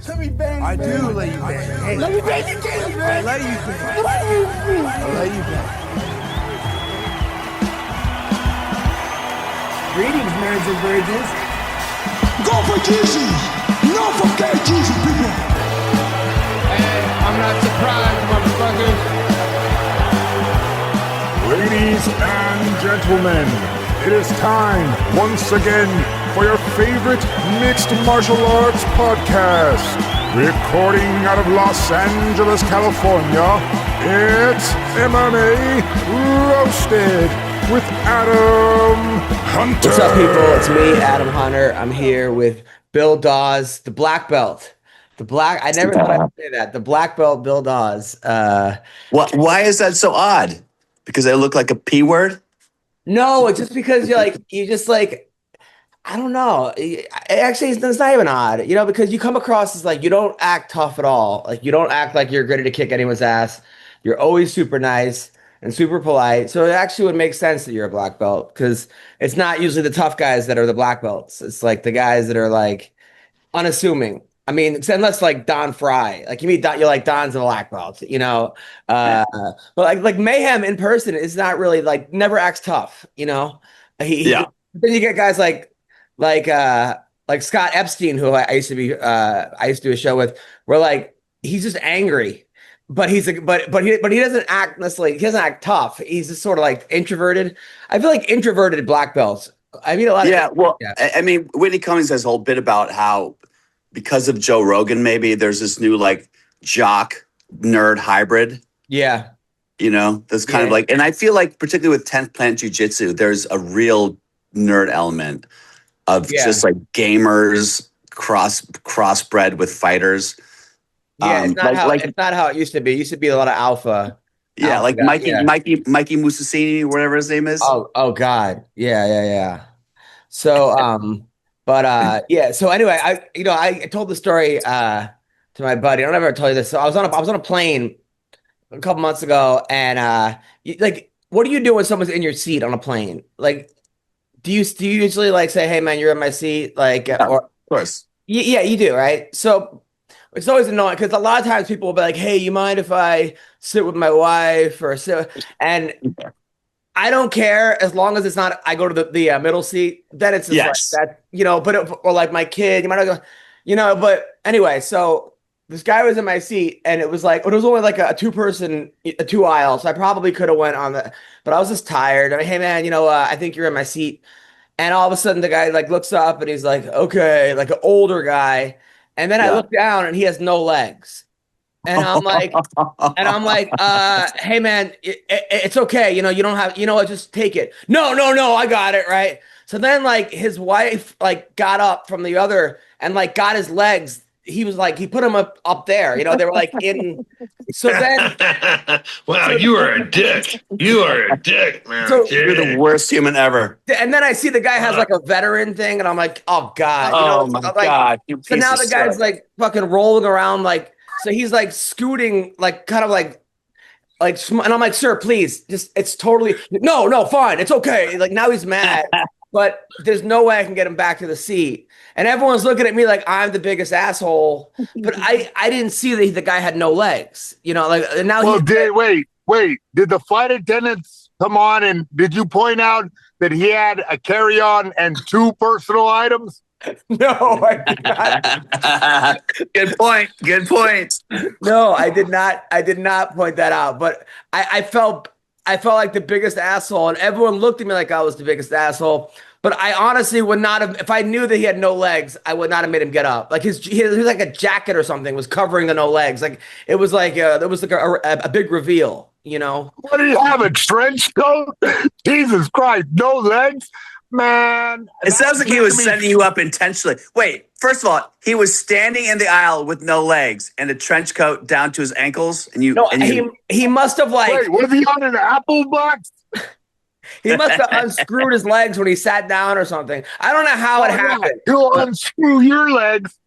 Let me bang. I do let you bang. Hey, let me bang you, man. I let you bang. I let you bang. Greetings, nerds and virgins. Go for Jesus. No forget Jesus, people. Hey, I'm not surprised, motherfuckers. Ladies and gentlemen, it is time once again for your favorite mixed martial arts podcast. Recording out of Los Angeles, California, it's MMA Roasted with Adam Hunter. What's up, people? It's me, Adam Hunter. I'm here with Bill Dawes, the black belt. I never thought I'd say that. The black belt, Bill Dawes. Why is that so odd? Because I look like a P word? No, it's just because I don't know. Actually, it's not even odd, because you come across as like, you don't act tough at all. Like, you don't act like you're ready to kick anyone's ass. You're always super nice and super polite. So it actually would make sense that you're a black belt, because it's not usually the tough guys that are the black belts. It's like the guys that are like unassuming. I mean, unless like Don Frye, like you meet Don, you're like Don's a black belt, but like Mayhem in person is not really like, never acts tough, Then you get guys like Scott Epstein, who I used to do a show with, where like he's just angry, but he doesn't act necessarily, he doesn't act tough. He's just sort of like introverted. I feel like introverted black belts. I mean, a lot of I mean, Whitney Cummings has a whole bit about how, because of Joe Rogan, maybe there's this new like jock nerd hybrid. Yeah. That's kind of like, and I feel like particularly with 10th Planet Jiu-Jitsu, there's a real nerd element of just like gamers crossbred with fighters. Yeah, it's not how it used to be. It used to be a lot of alpha. Yeah, like Mikey Musasini, whatever his name is. Oh God. Yeah. So so anyway, I told the story to my buddy. I don't ever tell you this. So I was on a plane a couple months ago, and what do you do when someone's in your seat on a plane? Like, do you usually like say, "Hey man, you're in my seat"? Like, or of course. Yeah, you do, right? So it's always annoying because a lot of times people will be like, "Hey, you mind if I sit with my wife or sit?" And I don't care as long as it's not. I go to the middle seat. Then it's just like that, or like my kid. You might not go, But anyway, so this guy was in my seat, and it was only like a two aisle, so I probably could have went on the. But I was just tired. I mean, hey man, I think you're in my seat. And all of a sudden, the guy like looks up and he's like, okay, like an older guy. And then I look down and he has no legs. And I'm like, hey man, it's okay. You don't have, just take it. No, I got it. Right. So then like his wife like got up from the other and like got his legs. He was like, he put them up there, they were like in. So then. Wow, you are a dick. You are a dick, man. So, you're the worst human ever. And then I see the guy has like a veteran thing, and I'm like, oh God. My God. So now the guy's like fucking rolling around, like, so he's like scooting, like kind of like, and I'm like, sir, please, just, it's totally, no, fine. It's okay. Like now he's mad, but there's no way I can get him back to the seat. And everyone's looking at me like I'm the biggest asshole, but I didn't see that the guy had no legs, and now. Well, wait, did the flight attendants come on and did you point out that he had a carry-on and two personal items? No, I did not. Good point. No, I did not point that out, but I felt like the biggest asshole, and everyone looked at me like I was the biggest asshole. But I honestly would not have, if I knew that he had no legs, I would not have made him get up. Like he was like a jacket or something was covering the no legs. Like it was like there was like a big reveal, What do you have, a trench coat? Jesus Christ, no legs, man. It sounds like he was setting you up intentionally. Wait, first of all, he was standing in the aisle with no legs and a trench coat down to his ankles, and he must have like. Wait, was he on an apple box? He must have unscrewed his legs when he sat down or something. I don't know how it happened. He'll unscrew your legs.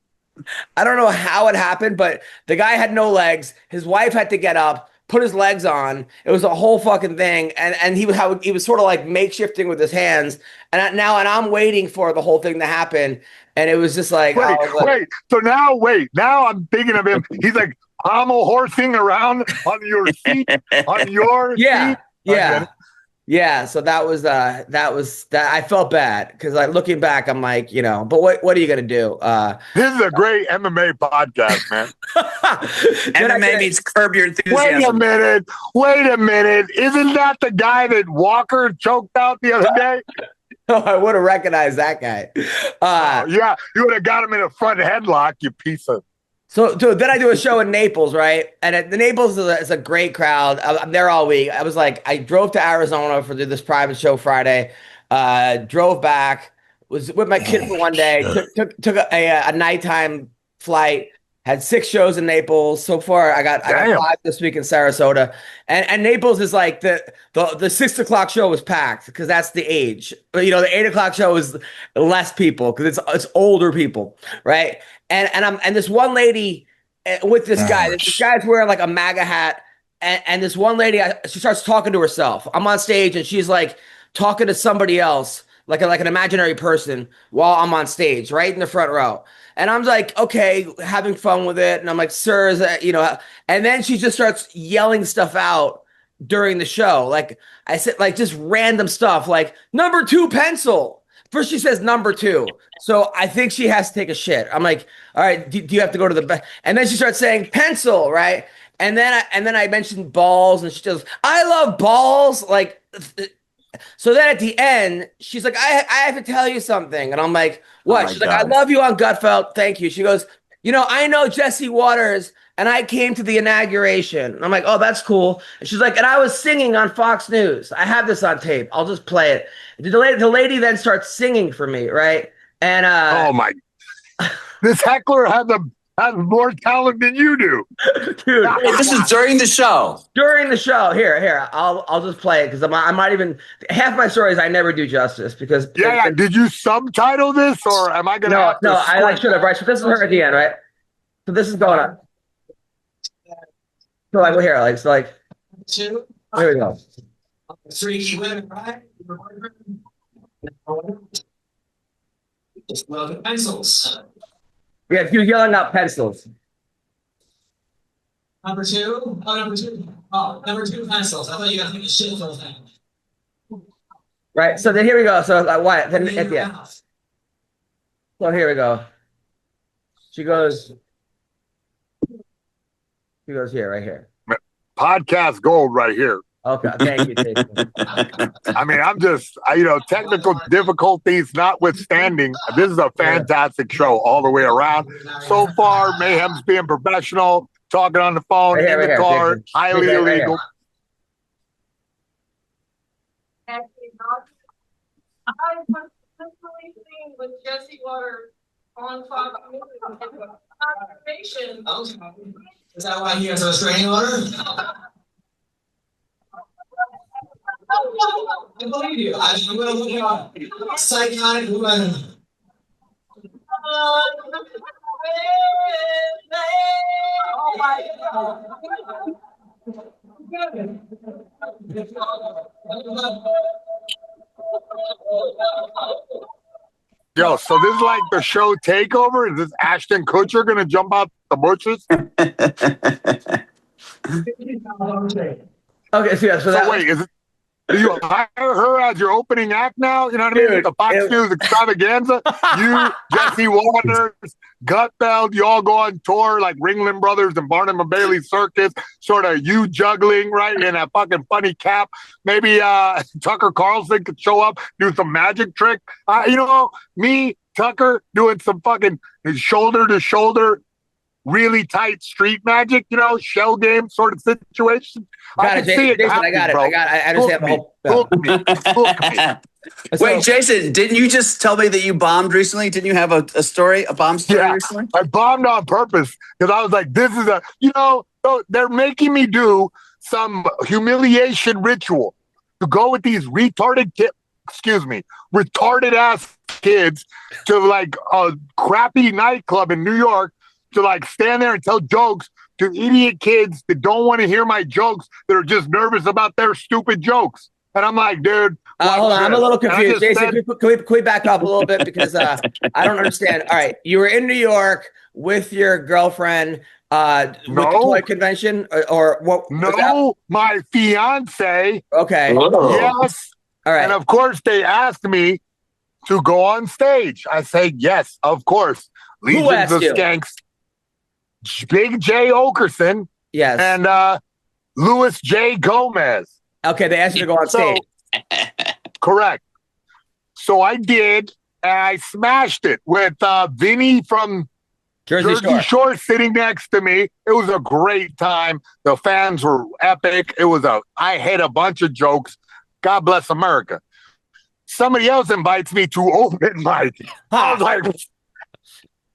I don't know how it happened, but the guy had no legs. His wife had to get up. put his legs on. It was a whole fucking thing. And he was sort of like makeshifting with his hands. And I'm waiting for the whole thing to happen. And it was just like, wait. So now I'm thinking of him. He's like pommel horsing around on your seat, on your seat. Yeah, so that was that. I felt bad because like looking back, I'm like, you know, but what are you gonna do? This is a great MMA podcast, man. MMA means Curb Your Enthusiasm. Wait a minute. Isn't that the guy that Walker choked out the other day? Oh, I would have recognized that guy. Yeah, you would have got him in a front headlock, you piece of. So, dude, then I do a show in Naples, right? And the Naples is a great crowd. I'm there all week. I drove to Arizona for this private show Friday. Drove back. Was with my kid for one day. Took a nighttime flight. Had 6 shows in Naples so far. I got 5 this week in Sarasota, and Naples is like the 6 o'clock show was packed because that's the age. But you know the 8 o'clock show is less people because it's older people, right? And this one lady with this guy. This guy's wearing like a MAGA hat, and this one lady she starts talking to herself. I'm on stage and she's like talking to somebody else, like an imaginary person, while I'm on stage, right in the front row. And I'm like, okay, having fun with it. And I'm like, sir, is that, you know, and then she just starts yelling stuff out during the show. Like I said, like just random stuff like number 2 pencil. First she says number 2. So I think she has to take a shit. I'm like, all right, do you have to go to the back? And then she starts saying pencil, right? And then I mentioned balls and she goes, I love balls. Like, so then at the end, she's like, I have to tell you something. And I'm like, what? She's like, I love you on Gutfeld. Thank you. She goes, you know, I know Jesse Waters and I came to the inauguration. And I'm like, oh, that's cool. And she's like, and I was singing on Fox News. I have this on tape. I'll just play it. The lady then starts singing for me, right? And oh my, this heckler has more talent than you do. Dude, This is during the show. During the show. Here, I'll just play it because I might even half my stories I never do justice because Did you subtitle this or am I gonna? No, I should have, right? So this is her at the end, right? So this is going on. So like here, like 2. Here we go. 3 women, right? Well, the pencils. Yeah, you're yelling out pencils. Number 2. Oh, number 2. Oh, number 2 pencils. I thought you got to take a shit for the thing. Right. So then here we go. So like what? Then at the end. So here we go. She goes here, right here. Podcast gold right here. Okay, thank you, Jason. I mean, I'm just, technical difficulties notwithstanding, this is a fantastic show all the way around. So far, Mayhem's being professional, talking on the phone, Right here, in the car, Jason. highly Right illegal. I personally seen with Jesse Waters on Fox News conversation. Okay. Is that why he has a restraining order? I believe you. I'm going to look up psychotic woman. Oh my God. Yo, so this is like the show takeover? Is this Ashton Kutcher going to jump out the bushes? Okay, so yeah, So wait, do you hire her as your opening act now? You know what I mean? Dude, The Fox News extravaganza. You, Jesse Waters, Gutfeld, you all go on tour like Ringling Brothers and Barnum and Bailey Circus, sort of you juggling, right, in a fucking funny cap. Maybe Tucker Carlson could show up, do some magic trick. Me, Tucker, doing some fucking shoulder-to-shoulder, really tight street magic, shell game sort of situation. I can see it Jason, happening, I got it. bro. I understand the whole. Hook me. Wait, Jason, didn't you just tell me that you bombed recently? Didn't you have a bomb story recently? I bombed on purpose because I was like, this is they're making me do some humiliation ritual to go with these retarded ass kids to like a crappy nightclub in New York to like stand there and tell jokes to idiot kids that don't want to hear my jokes, that are just nervous about their stupid jokes. And I'm like, dude, hold on. I'm a little confused. Jason, said, can we back up a little bit because I don't understand. All right, you were in New York with your girlfriend with the toy convention or what? No, my fiance. Okay. Yes. All right. And of course, they asked me to go on stage. I say, yes, of course. Legions of Skanks. Big J. Okerson. Yes. And Louis J. Gomez. Okay, they asked you to go on stage. Correct. So I did, and I smashed it with Vinny from Jersey Shore sitting next to me. It was a great time. The fans were epic. I hit a bunch of jokes. God bless America. Somebody else invites me to open mic. I was like,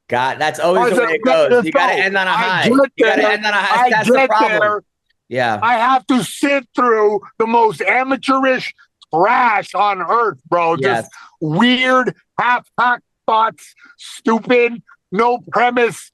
God, that's always the way it goes. You got to end on a high. You got to end on a high. That's the problem. Yeah. I have to sit through the most amateurish trash on earth, bro. Just weird, half-cocked thoughts, stupid, no premise,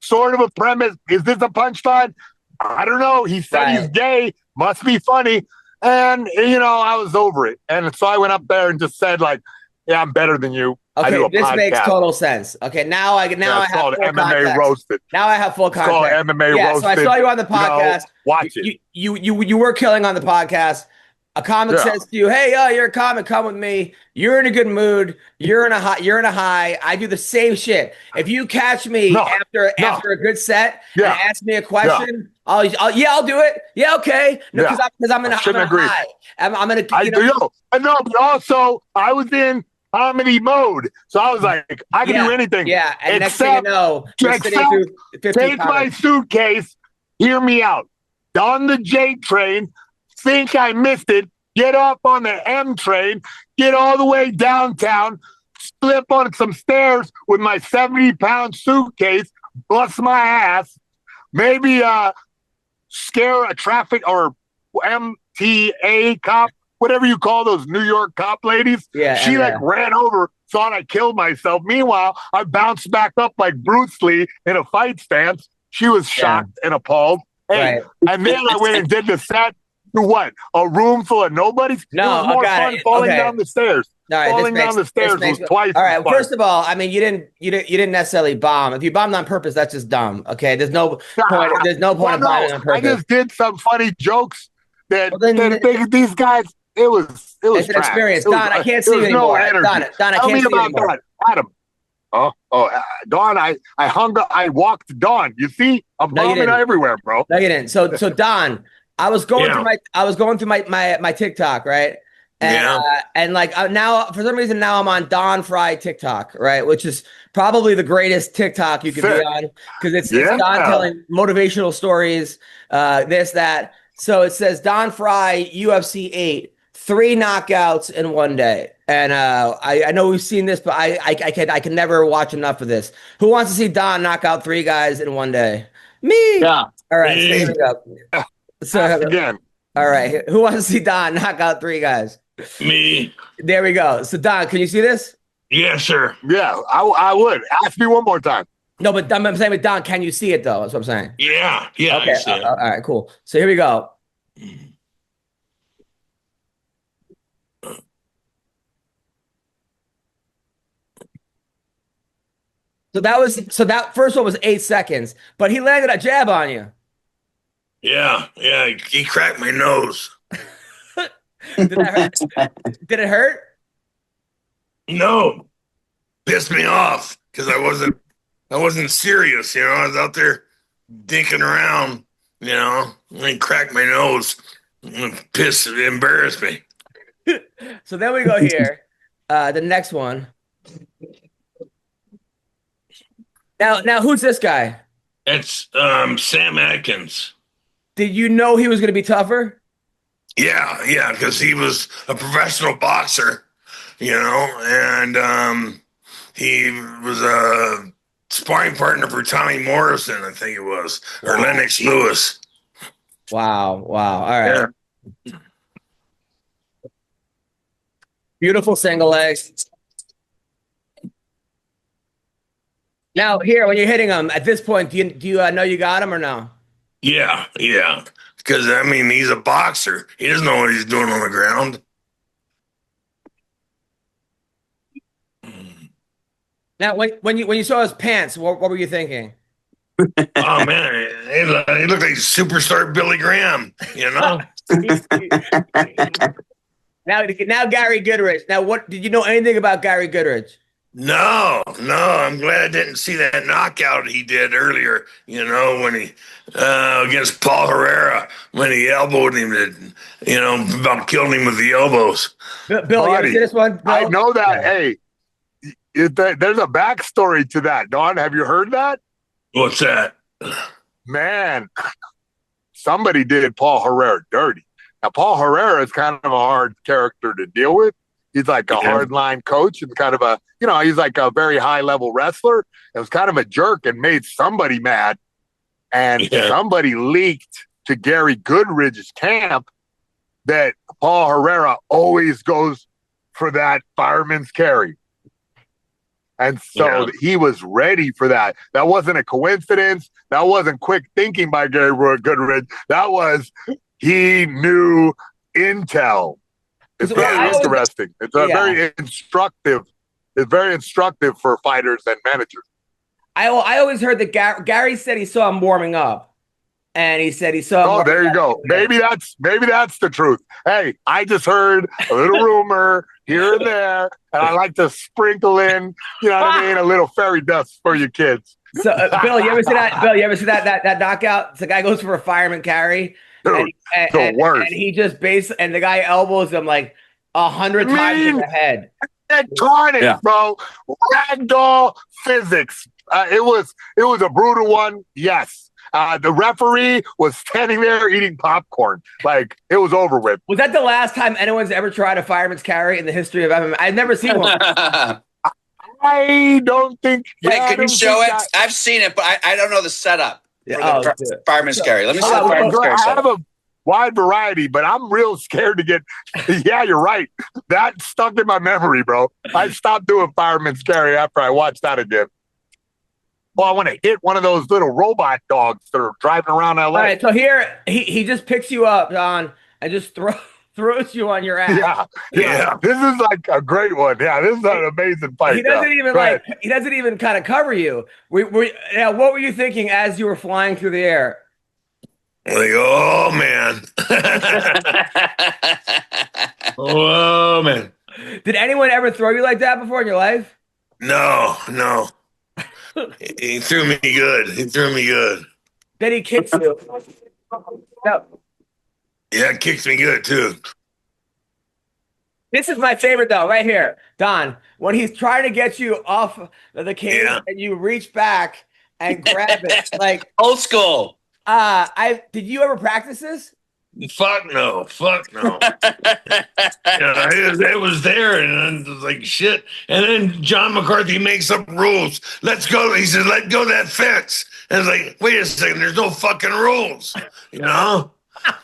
sort of a premise. Is this a punchline? I don't know. He said he's gay. Must be funny. And, I was over it. And so I went up there and just said, like, yeah, I'm better than you. Okay, this makes total sense. Okay, now I have full MMA context. Roasted. Now I have full context. It's called MMA Roasted. So I saw you on the podcast. Watch it. You were killing on the podcast. A comic says to you, "Hey, you're a comic. Come with me. You're in a good mood. You're in a high. I do the same shit. If you catch me after a good set and ask me a question, I'll do it. Yeah, okay. No, because I'm in a high. I'm in a. I know, but also I was in comedy mode, so I was like, I can do anything. Yeah, and next thing you know, you're sitting through 50 take my suitcase. Hear me out. On the J train. Think I missed it, get up on the M train, get all the way downtown, slip on some stairs with my 70-pound suitcase, bust my ass, maybe scare a traffic or MTA cop, whatever you call those New York cop ladies. Yeah, she ran over, thought I killed myself. Meanwhile, I bounced back up like Bruce Lee in a fight stance. She was shocked and appalled. Hey, and then I went and did the set. To what? A room full of nobodies? No, it was more fun falling down the stairs. All right, falling down the stairs was twice. All right, first of all, I mean, you didn't necessarily bomb. If you bombed on purpose, that's just dumb. Okay, there's no point. There's no point in bombing on purpose. I just did some funny jokes that these guys. It was it's an experience. Don, I can't see you anymore. Don, I can't see you anymore. Adam. Dawn, I hung up. I walked Dawn. You see, I'm bombing everywhere, bro. No, you didn't. So Don. I was going through my TikTok, right? And now for some reason now I'm on Don Frye TikTok, right? Which is probably the greatest TikTok you could be on because it's Don telling motivational stories, this, that. So it says Don Frye UFC 8, 3 knockouts in one day. And I know we've seen this, but I can never watch enough of this. Who wants to see Don knock out 3 guys in one day? Me. Yeah. All right. Stay it up. So again. All right. Who wants to see Don knock out 3 guys? Me. There we go. So Don, can you see this? Yeah, sure. Yeah, I would. Ask me one more time. No, but I'm saying with Don, can you see it though? That's what I'm saying. Yeah. Okay. I see it. All right, cool. So here we go. So that first one was 8 seconds, but he landed a jab on you. Yeah, he cracked my nose. Did it hurt? No, pissed me off because I wasn't serious. I was out there dinking around. And he cracked my nose. Pissed, it embarrassed me. So then we go here. The next one. Now who's this guy? It's Sam Atkins. Did you know he was going to be tougher? Yeah, because he was a professional boxer, and he was a sparring partner for Tommy Morrison, I think it was, or Lennox Lewis. Wow. All right. Yeah. Beautiful single leg. Now, here, when you're hitting him, at this point, do you know you got him or no? Yeah. Because, I mean, he's a boxer. He doesn't know what he's doing on the ground. Now, when you saw his pants, what were you thinking? Oh, man. He looked like superstar Billy Graham, you know? Now Gary Goodrich. Now, what did you know anything about Gary Goodrich? No. I'm glad I didn't see that knockout he did earlier, you know, when he, against Paul Herrera, when he elbowed him, about killed him with the elbows. Bill, you ever see this one? Bill? I know that. Hey, there's a backstory to that. Don, have you heard that? What's that? Man, somebody did Paul Herrera dirty. Now, Paul Herrera is kind of a hard character to deal with. He's like a hardline coach and kind of a, he's like a very high level wrestler. It was kind of a jerk and made somebody mad. And somebody leaked to Gary Goodrich's camp that Paul Herrera always goes for that fireman's carry. And so he was ready for that. That wasn't a coincidence. That wasn't quick thinking by Gary Goodrich. That was, he knew intel. It's very interesting. It's very instructive. It's very instructive for fighters and managers. I always heard that Gary said he saw him warming up, and he said he saw. Oh, there you go. Maybe that's the truth. Hey, I just heard a little rumor here and there, and I like to sprinkle in, a little fairy dust for you kids. So, Bill, you ever see that? Bill, you ever see that knockout? The guy goes for a fireman carry. Dude, and he just and the guy elbows him like 100 times in the head. Carnage, bro. Ragdoll physics. It was a brutal one. Yes. The referee was standing there eating popcorn. Like, it was over with. Was that the last time anyone's ever tried a fireman's carry in the history of MMA? I've never seen one. I don't think. Wait, can you show it? I've seen it, but I don't know the setup. Fireman's carry. Let me see the fireman's carry. I have a wide variety, but I'm real scared to get. Yeah, you're right. That stuck in my memory, bro. I stopped doing fireman's carry after I watched that again. Well, I want to hit one of those little robot dogs that are driving around LA. All right, so here he just picks you up, Don, and just throws you on your ass. Yeah. This is like a great one. Yeah, this is an amazing fight. He doesn't even kind of cover you. What were you thinking as you were flying through the air? Like, oh man. Oh man. Did anyone ever throw you like that before in your life? No. He threw me good. Then he kicks you. No. Yeah, it kicks me good too. This is my favorite though, right here, Don. When he's trying to get you off the cage and you reach back and grab it, like old school. Did you ever practice this? Fuck no. It was there, and then like shit. And then John McCarthy makes up rules. Let's go. He said, "Let go of that fence." And it's like, wait a second. There's no fucking rules,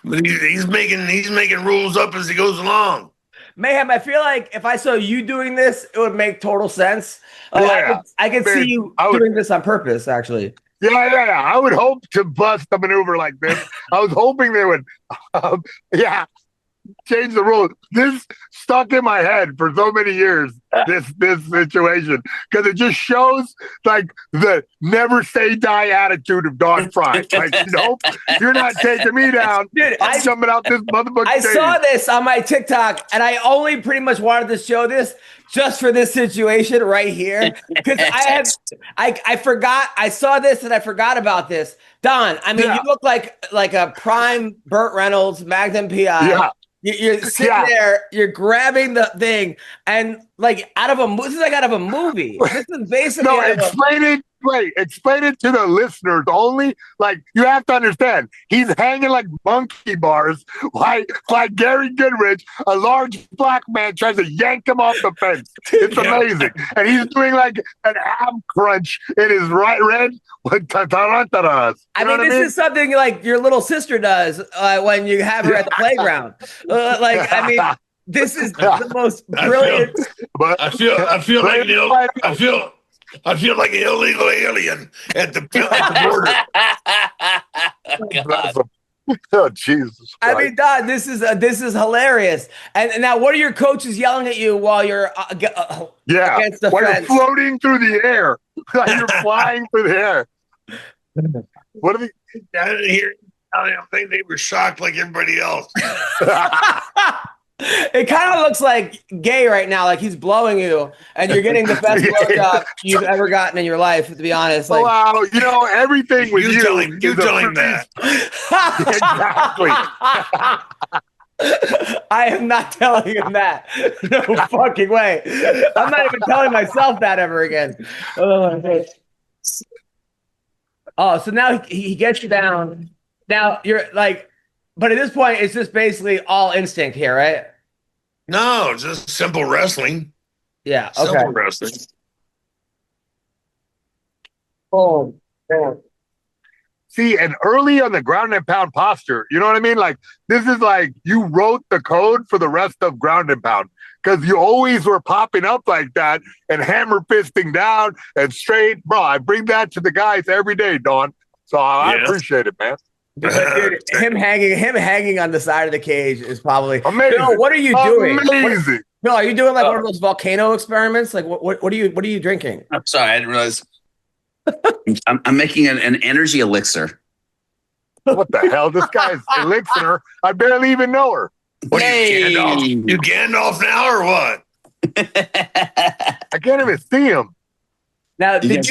But he's making rules up as he goes along. Mayhem, I feel like if I saw you doing this, it would make total sense. I could see you doing this on purpose, actually. Yeah. I would hope to bust a maneuver like this. I was hoping they would, change the rules. This stuck in my head for so many years, this situation, because it just shows like the never say die attitude of Don Frye. Like, nope, you're not taking me down. Dude, I'm jumping out this motherfucker. I saw this on my TikTok, and I only pretty much wanted to show this just for this situation right here, because I forgot. I saw this and I forgot about this. Don, I mean, you look like a prime Burt Reynolds Magnum PI. Yeah. You're sitting there, you're grabbing the thing, and like this is like out of a movie. This is basically explain it to the listeners only. Like, you have to understand, he's hanging like monkey bars, like Gary Goodrich, a large black man tries to yank him off the fence. It's amazing. And he's doing like an ab crunch in his right red with tarantaras. I mean, this is something like your little sister does when you have her at the playground. This is the most brilliant. I feel like an illegal alien at the border. God. Oh, Jesus Christ. I mean, Don, this is hilarious. And now, what are your coaches yelling at you while you're against the while fence? you're floating through the air, like you're flying through the air. What are they? I didn't hear. I don't think they were shocked like everybody else. It kind of looks like gay right now, like he's blowing you, and you're getting the best blowjob you've ever gotten in your life. To be honest, like, wow, everything with you. Tell him that. Exactly. I am not telling him that. No fucking way. I'm not even telling myself that ever again. Oh, so now he gets you down. Now you're like, but at this point, it's just basically all instinct here, right? No, just simple wrestling. Yeah. Okay. Simple wrestling. Oh. See, and early on the ground and pound posture, you know what I mean? Like, this is like you wrote the code for the rest of ground and pound because you always were popping up like that and hammer fisting down and straight. Bro, I bring that to the guys every day, Don. So I appreciate it, man. Dude, him hanging on the side of the cage is probably amazing. Bill, what are you doing? Amazing. Bill, are you doing like one of those volcano experiments? Like what are you drinking? I'm sorry, I didn't realize. I'm making an energy elixir. What the hell? This guy's elixir. I barely even know her. What are you, Gandalf? You Gandalf now or what? I can't even see him. Now, did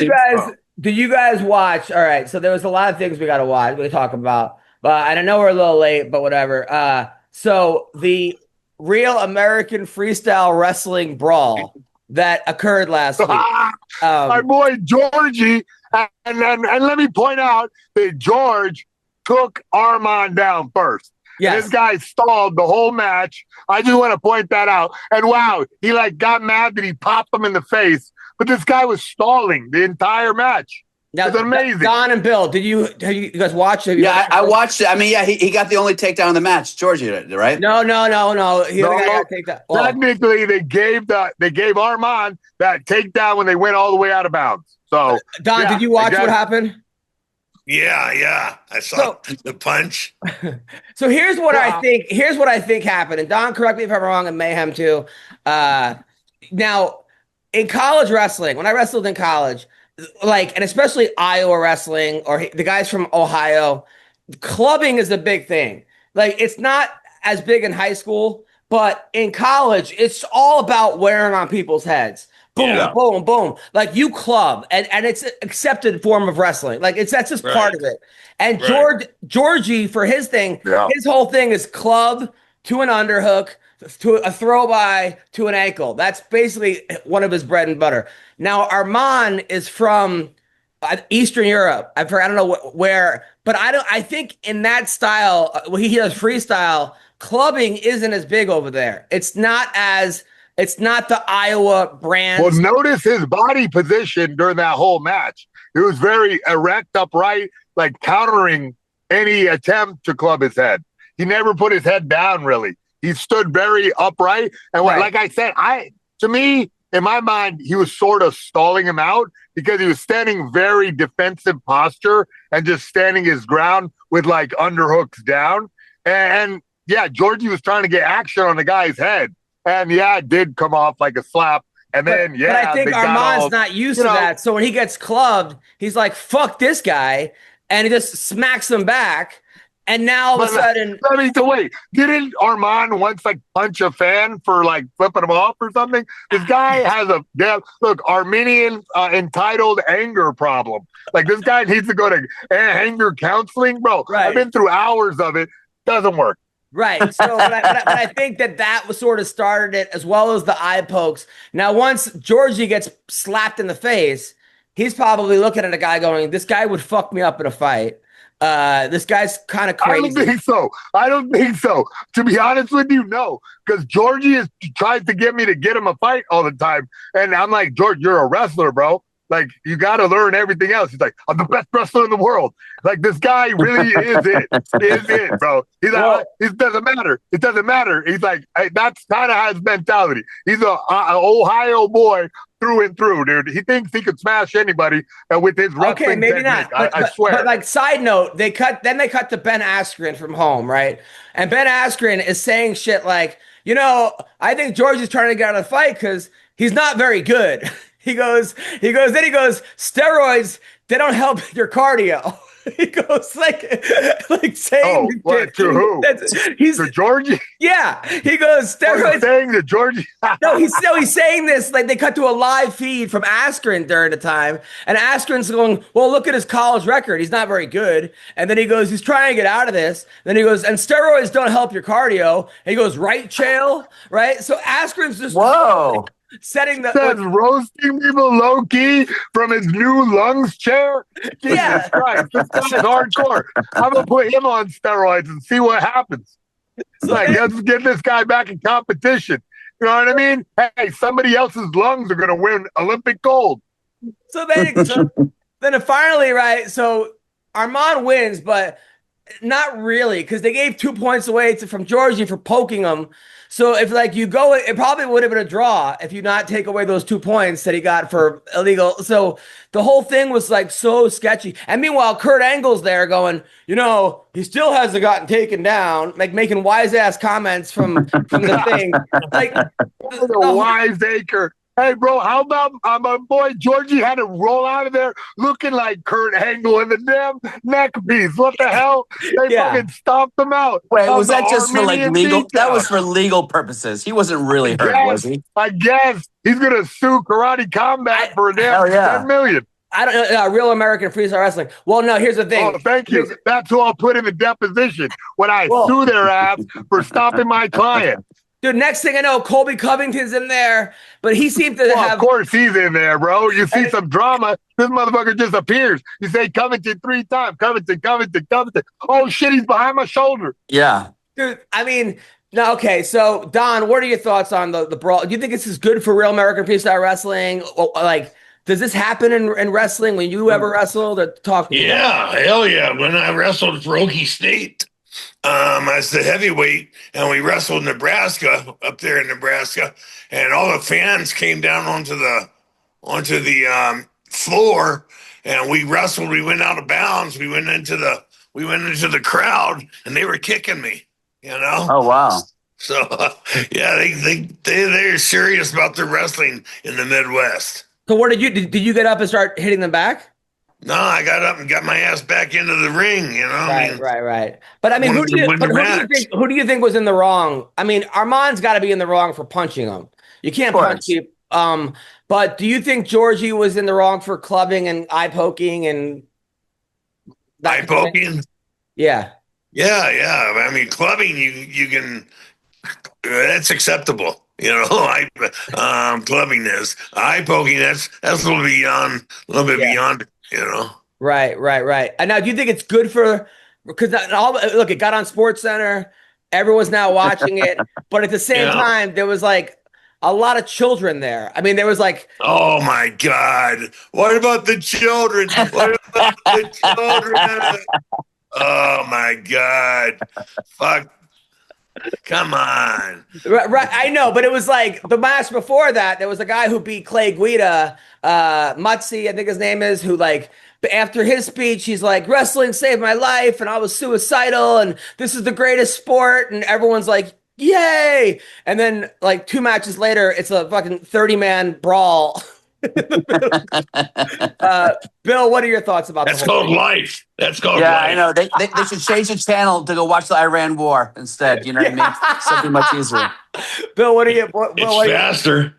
you guys watch? All right, so there was a lot of things we got to watch. We talk about, but I know we're a little late, but whatever. So the Real American Freestyle Wrestling Brawl that occurred last week. My boy Georgie, and let me point out that George took Armand down first. Yes. This guy stalled the whole match. I just want to point that out. And wow, he got mad that he popped him in the face. But this guy was stalling the entire match. Now, it's amazing. Don and Bill, have you guys watched it? I watched it. I mean, he got the only takedown in the match, Georgie, right? No. He got takedown. Oh. Technically, they gave Armand that takedown when they went all the way out of bounds. So, Don, did you watch what happened? Yeah. I saw the punch. So here's what I think. Here's what I think happened. And Don, correct me if I'm wrong, and Mayhem too. Now, in college wrestling, when I wrestled in college, and especially Iowa wrestling or the guys from Ohio, clubbing is a big thing. Like, it's not as big in high school, but in college, it's all about wearing on people's heads. Boom, boom, boom. Like, you club, and it's an accepted form of wrestling. Like, that's just part of it. And Georgie, for his thing, his whole thing is club to an underhook, to a throw by, to an ankle. That's basically one of his bread and butter. Now, Armand is from Eastern Europe. I don't know where, but I think in that style, he does freestyle. Clubbing isn't as big over there. It's not the Iowa brand. Well, notice his body position during that whole match. It was very erect, upright, like countering any attempt to club his head. He never put his head down, really. He stood very upright. And like I said, to me, in my mind, he was sort of stalling him out because he was standing very defensive posture and just standing his ground with underhooks down. And Georgie was trying to get action on the guy's head. And it did come off like a slap. And then, but I think Armand's not used to that. So when he gets clubbed, he's like, fuck this guy. And he just smacks him back. And now all of a sudden, wait, didn't Armand once punch a fan for flipping him off or something? This guy has Armenian entitled anger problem. This guy needs to go to anger counseling, bro. Right. I've been through hours of it. Doesn't work. Right. So, but I think that was sort of started it, as well as the eye pokes. Now, once Georgie gets slapped in the face, he's probably looking at a guy going, "This guy would fuck me up in a fight." This guy's kind of crazy. I don't think so. To be honest with you, no. Because Georgie tries to get me to get him a fight all the time. And I'm like, George, you're a wrestler, bro. Like, you got to learn everything else. He's like, I'm the best wrestler in the world. Like, this guy really is it. Is it, bro. He's like, it doesn't matter. It doesn't matter. He's like, hey, that's kind of his mentality. He's an Ohio boy through and through, dude. He thinks he could smash anybody with his wrestling. Okay, maybe technique. Not. I swear. But like, side note, they cut to Ben Askren from home, right? And Ben Askren is saying shit like, I think George is trying to get out of the fight because he's not very good. He goes, steroids, they don't help your cardio. He goes like saying what, to who? He's to Georgie? Yeah. He goes, steroids. Saying to Georgie? No, he's saying this like they cut to a live feed from Askren during the time, and Askren's going, well, look at his college record. He's not very good. And then he goes, he's trying to get out of this. Then he goes, and steroids don't help your cardio. And he goes, right, Chael? Right? So Askren's just setting the roasting people low key from his new lungs chair. Jesus Christ, this guy's hardcore. I'm gonna put him on steroids and see what happens. It's like, let's get this guy back in competition. You know what I mean? Hey, somebody else's lungs are gonna win Olympic gold. So then finally, right? So Armand wins, but not really, because they gave 2 points away from Georgie for poking him. So if like you go, it probably would have been a draw if you not take away those 2 points that he got for illegal. So the whole thing was like so sketchy. And meanwhile, Kurt Angle's there going, he still hasn't gotten taken down, like making wise ass comments from the thing. Like the wiseacre. Hey, bro, how about my boy Georgie had to roll out of there looking like Kurt Angle in the damn neck piece? What the hell? They fucking stomped him out. Wait, was that just for like legal? That was for legal purposes. He wasn't really hurt, was he? I guess he's going to sue Karate Combat for a damn $10 million. I don't know, Real American Freestyle Wrestling. Well, no, here's the thing. Oh, thank you. That's who I'll put in the deposition when I sue their ass for stopping my client. Dude, next thing I know, Colby Covington's in there, but he seemed to have... Of course he's in there, bro. You see some drama, this motherfucker just appears. You say Covington 3 times. Covington. Oh, shit, he's behind my shoulder. Yeah. Dude, I mean... No, okay, so, Don, what are your thoughts on the brawl? Do you think this is good for Real American Freestyle Wrestling? Like, does this happen in wrestling when you ever wrestled or talk? Yeah, hell yeah. When I wrestled for Okie State, as the heavyweight, and we wrestled Nebraska, up there in Nebraska, and all the fans came down onto the floor, and we wrestled. We went out of bounds. We went into the crowd, and they were kicking me. Oh wow! So they're serious about their wrestling in the Midwest. So what did you get up and start hitting them back? No, I got up and got my ass back into the ring, Right. But I mean, who do you think was in the wrong? I mean, Armand's got to be in the wrong for punching him. You can't punch people. But do you think Georgie was in the wrong for clubbing and eye poking and eye poking? Yeah. I mean, clubbing, you can. That's acceptable. Clubbing is eye poking. That's a little bit beyond. Right. And now, do you think it's good because look, it got on Sports Center, everyone's now watching it, but at the same time, there was like a lot of children there. I mean, there was like, oh my God, what about the children? Oh my God, fuck. Come on. Right, I know, but it was like the match before that, there was a guy who beat Clay Guida, Mutzi, I think his name is, who like, after his speech, he's like, wrestling saved my life, and I was suicidal, and this is the greatest sport, and everyone's like, yay! And then like 2 matches later, it's a fucking 30-man brawl. Bill, what are your thoughts about That's called life. That's called life. Yeah, I know. They should change the channel to go watch the Iran War instead. You know what I mean? Something much easier. Bill, what are you? It's faster.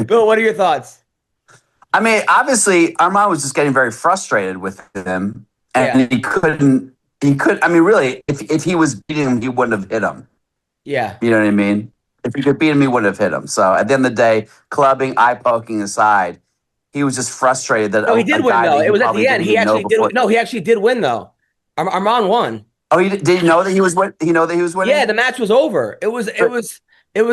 Bill, what are your thoughts? I mean, obviously, Armand was just getting very frustrated with him, and he couldn't. I mean, really, if he was beating him, he wouldn't have hit him. Yeah, you know what I mean. If he could beat him, he wouldn't have hit him. So at the end of the day, clubbing, eye poking aside, he was just frustrated that. No, he did win though. It was at the end. He actually did. No, he actually did win though. Armand won. Oh, did he know that he was winning? He know that he was winning? Yeah, the match was over. It was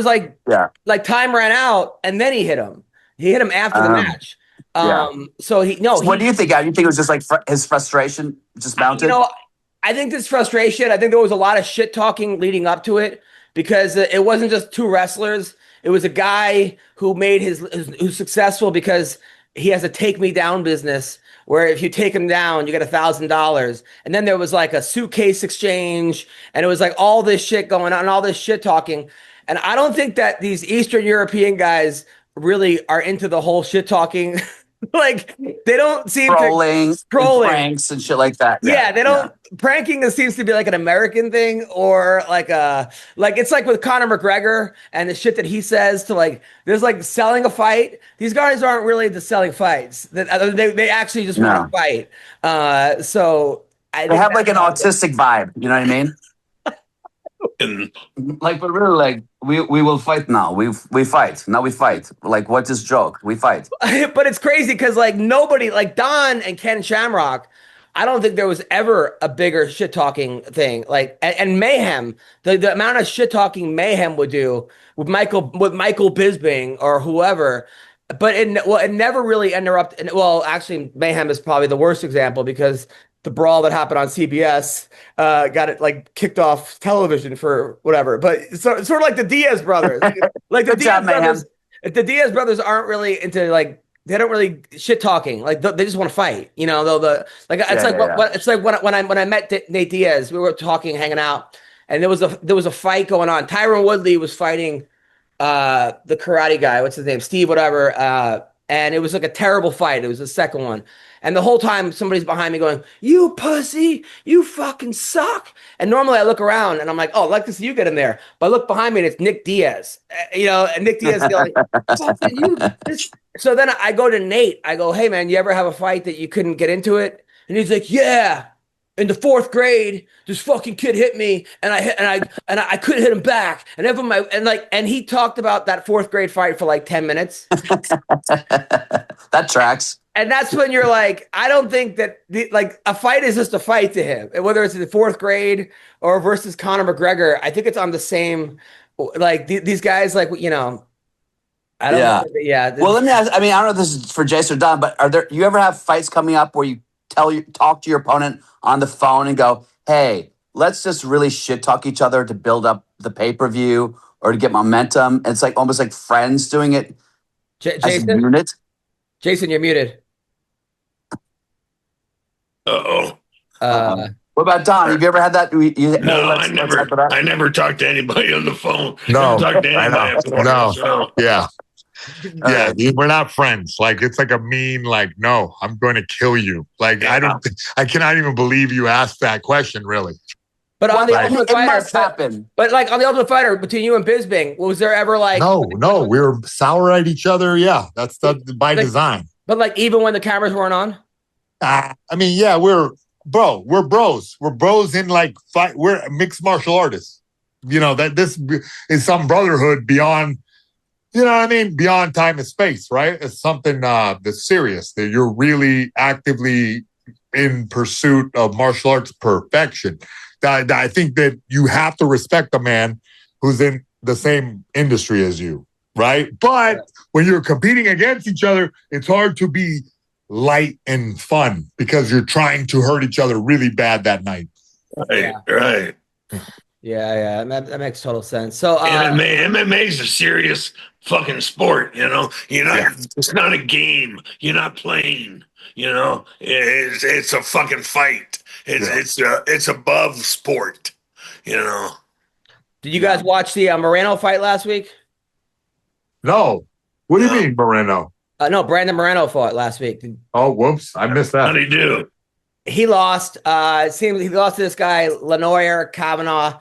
like like time ran out, and then he hit him. He hit him after the match. So what do you think? You think it was just like his frustration just mounted? I think this frustration, I think there was a lot of shit talking leading up to it because it wasn't just two wrestlers. It was a guy who who's successful because he has a take me down business where if you take him down, you get $1,000. And then there was like a suitcase exchange and it was like all this shit going on, all this shit talking. And I don't think that these Eastern European guys really are into the whole shit talking. Like they don't seem trolling, pranks and shit like that. Yeah, they don't. Pranking seems to be like an American thing, or like it's like with Conor McGregor and the shit that he says to like. There's like selling a fight. These guys aren't really into selling fights. They actually just want to fight. So they have like an autistic vibe. You know what I mean? Like, but really, like we will fight now. We fight now. We fight. Like, what's this joke? We fight. But it's crazy because like nobody, like Don and Ken Shamrock, I don't think there was ever a bigger shit talking thing. Like, and Mayhem, the amount of shit talking Mayhem would do with Michael Bisping or whoever. But it never really interrupted. Well, actually, Mayhem is probably the worst example because the brawl that happened on CBS got it like kicked off television for whatever. But sort of like the Diaz brothers, like the Diaz brothers. The Diaz brothers aren't really into like they don't really shit talking. Like they just want to fight. You know, it's like when I met Nate Diaz, we were talking, hanging out, and there was a fight going on. Tyron Woodley was fighting the karate guy. What's his name? Steve, whatever. And it was like a terrible fight. It was the second one. And the whole time somebody's behind me going, "You pussy, you fucking suck." And normally I look around and I'm like, "Oh, I'd like to see you get in there." But I look behind me and it's Nick Diaz. And Nick Diaz is like, "Fucking you." So then I go to Nate. I go, "Hey man, you ever have a fight that you couldn't get into it?" And he's like, "Yeah. In the 4th grade, this fucking kid hit me, and I couldn't hit him back." And he talked about that 4th grade fight for like 10 minutes. That tracks. And that's when you're like, I don't think that a fight is just a fight to him. And whether it's in the 4th grade or versus Conor McGregor, I think it's on the same. Like these guys, like I don't know. Yeah. Well, let me ask. I mean, I don't know if this is for Jason or Don, but you ever have fights coming up where you talk to your opponent on the phone and go, "Hey, let's just really shit talk each other to build up the pay-per-view or to get momentum." And it's like almost like friends doing it as a unit. Jason, you're muted. Uh-oh. What about Don? Have you ever had that? No, I never talked to anybody on the phone. No, talked to anybody. No. Yeah. Yeah, we're not friends. Like it's like a mean, like, no, I'm going to kill you. Like I cannot even believe you asked that question, really. But on the Ultimate Fighter, it must happen. But like on the Ultimate Fighter, between you and Bisping, was there ever like? No, we were sour at each other. Yeah, that's by design. But like even when the cameras weren't on. I mean, yeah, we're bros. We're bros in like fight. We're mixed martial artists. You know that this is some brotherhood beyond. You know what I mean? Beyond time and space, right? It's something that's serious, that you're really actively in pursuit of martial arts perfection. I think that you have to respect a man who's in the same industry as you, right? But when you're competing against each other, it's hard to be light and fun because you're trying to hurt each other really bad that night. Right. Yeah, that makes total sense. So MMA is a serious fucking sport, you know. It's not a game. You're not playing. You know, it's a fucking fight. It's above sport. You know. Did you guys watch the Moreno fight last week? No. What do you mean, Moreno? No, Brandon Moreno fought last week. Oh, whoops! I missed that. How did he do? He lost. It seems he lost to this guy Lenoir Kavanaugh.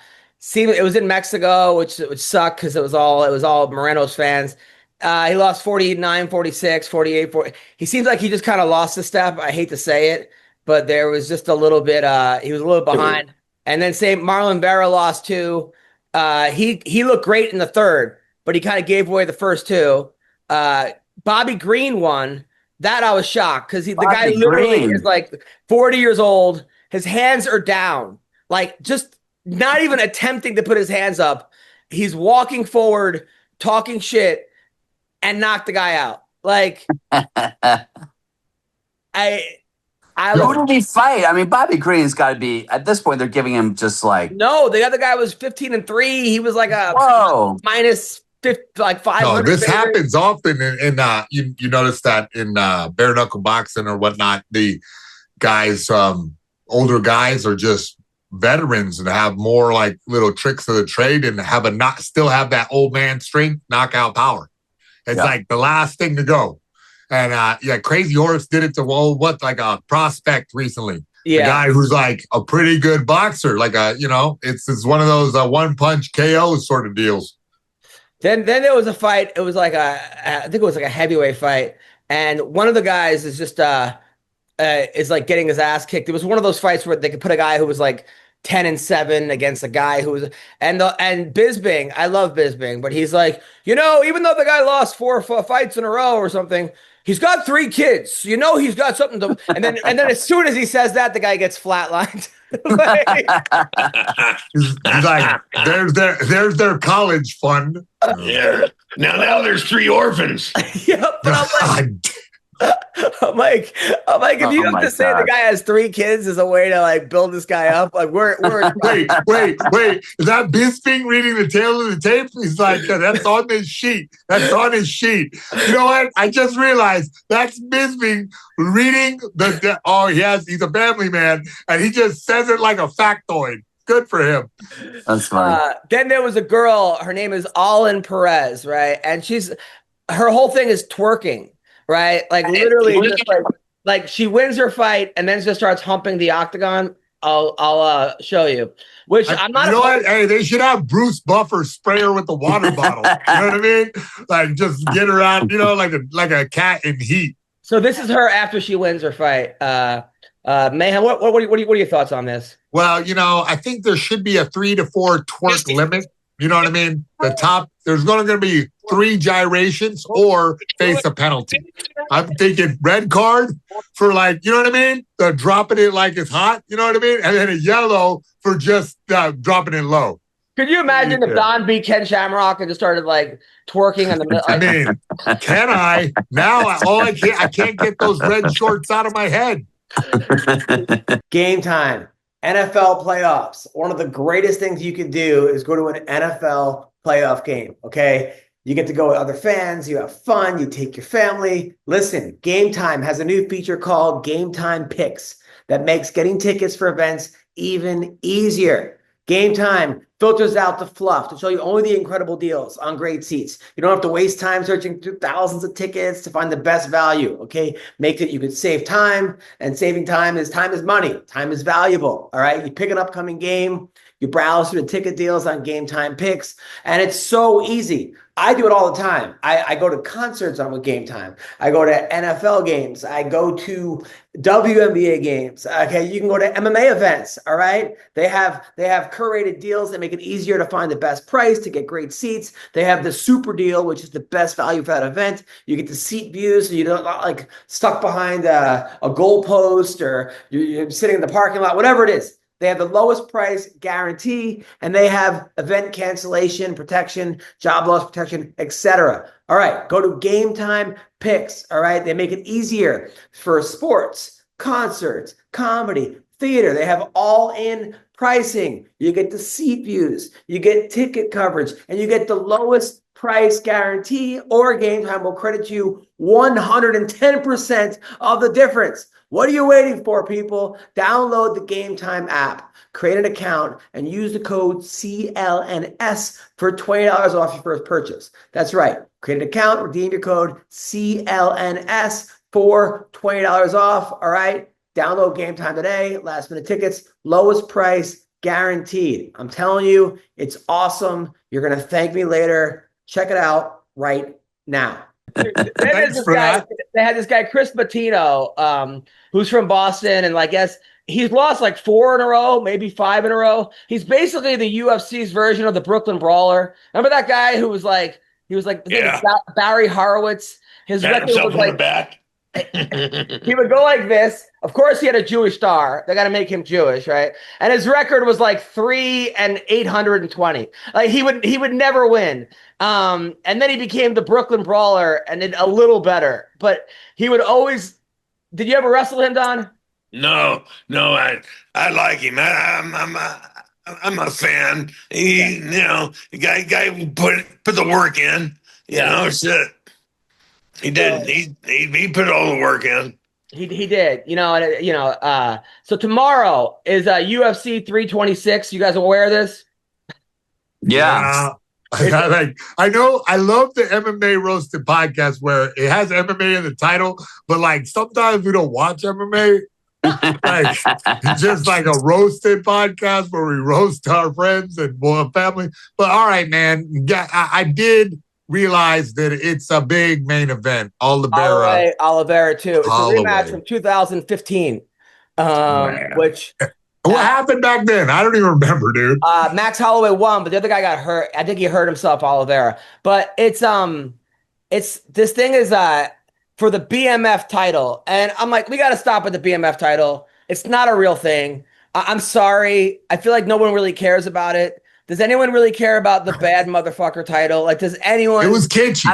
It was in Mexico, which sucked because it was all Moreno's fans. He lost 49, 46, 48, 40. He seems like he just kind of lost a step. I hate to say it, but there was just a little bit. He was a little behind. And then Marlon Vera lost too. He looked great in the third, but he kind of gave away the first two. Bobby Green won. That I was shocked because the guy literally is like 40 years old. His hands are down, like just not even attempting to put his hands up. He's walking forward, talking shit, and knocked the guy out. Like, Who did he fight? I mean, Bobby Green's got to be, at this point, they're giving him just like. No, the other guy was 15-3. He was like a minus 50, like 500. No, this happens often in you notice that in bare knuckle boxing or whatnot, the guys, older guys are just veterans and have more like little tricks of the trade and still have that old man strength, knockout power. It's like the last thing to go. And Crazy Horse did it to like a prospect recently. Yeah, a guy who's like a pretty good boxer, like it's one of those one punch KO sort of deals. Then there was a fight. It was like I think it was like a heavyweight fight, and one of the guys is just is like getting his ass kicked. It was one of those fights where they could put a guy who was like 10-7 against a guy who was and Bisping. I love Bisping, but he's like, even though the guy lost 4 fights in a row or something, he's got 3 kids. He's got something to. And then as soon as he says that, the guy gets flatlined. He's like, there's their college fund. Yeah. Now there's 3 orphans. Yeah, but I'm like, if you have to say the guy has 3 kids as a way to like build this guy up, like we're wait, is that Bisping reading the tail of the tape? He's like, that's on his sheet. That's on his sheet. You know what? I just realized that's Bisping reading he's a family man, and he just says it like a factoid. Good for him. That's fine. Then there was a girl. Her name is Alin Perez, right? And her whole thing is twerking. Right, like literally, just like she wins her fight and then just starts humping the octagon. I'll show you. Which I'm not. You know what? Hey, they should have Bruce Buffer spray her with the water bottle. You know what I mean? Like just get her out. Like a cat in heat. So this is her after she wins her fight. Mayhem, what are your thoughts on this? Well, I think there should be a 3 to 4 twerk limit. You know what I mean? The top, there's going to be 3 gyrations or face a penalty. I'm thinking red card for like, you know what I mean? The dropping it like it's hot, you know what I mean? And then a yellow for just dropping it low. Could you imagine if Don beat Ken Shamrock and just started like twerking in the middle? I mean, can I? Now I can't get those red shorts out of my head. Game time. NFL playoffs. One of the greatest things you can do is go to an NFL playoff game, okay? You get to go with other fans. You have fun. You take your family. Listen, Game Time has a new feature called Game Time Picks that makes getting tickets for events even easier. Game Time filters out the fluff to show you only the incredible deals on great seats. You don't have to waste time searching through thousands of tickets to find the best value, okay? Makes it you can save time, and saving time is money. Time is valuable, all right? You pick an upcoming game, you browse through the ticket deals on Game Time Picks, and it's so easy. I do it all the time. I go to concerts on with Game Time. I go to NFL games. I go to WNBA games. Okay, you can go to MMA events. All right, they have curated deals that make it easier to find the best price to get great seats. They have the super deal, which is the best value for that event. You get the seat views, so you don't like stuck behind a goalpost or you're sitting in the parking lot, whatever it is. They have the lowest price guarantee, and they have event cancellation protection, job loss protection, etc. All right, go to Game Time Picks. All right, they make it easier for sports, concerts, comedy, theater. They have all-in pricing. You get the seat views, you get ticket coverage, and you get the lowest price guarantee, or Game Time will credit you 110% of the difference. What are you waiting for, people? Download the Game Time app, create an account, and use the code CLNS for $20 off your first purchase. That's right. Create an account, redeem your code CLNS for $20 off. All right. Download Game Time today. Last minute tickets, lowest price guaranteed. I'm telling you, it's awesome. You're going to thank me later. Check it out right now. They had this guy, Chris Patino, who's from Boston, and I guess he's lost like 4 in a row, maybe 5 in a row. He's basically the UFC's version of the Brooklyn Brawler. Remember that guy who was like, Barry Horowitz? His record was like, back. he would go like this, Of course, he had a Jewish star. They got to make him Jewish, right? And his record was like 3-820. Like he would never win. And then he became the Brooklyn Brawler and did a little better. But he would always. Did you ever wrestle him, Don? No, I like him. I'm a fan. He, the guy who put the work in. Shit. He did. He put all the work in. He did. So tomorrow is UFC 326. You guys aware of this? Yeah. I know. I love the MMA Roasted Podcast where it has MMA in the title, but like sometimes we don't watch MMA. Like it's just like a roasted podcast where we roast our friends and family. But all right, man. I did realize that it's a big main event. Oliveira too. It's a rematch from 2015. Which what happened back then? I don't even remember, dude. Max Holloway won, but the other guy got hurt. I think he hurt himself, Oliveira. But it's this thing is for the BMF title. And I'm like, we got to stop at the BMF title. It's not a real thing. I'm sorry. I feel like no one really cares about it. Does anyone really care about the bad motherfucker title? Like, does anyone? It was kitschy.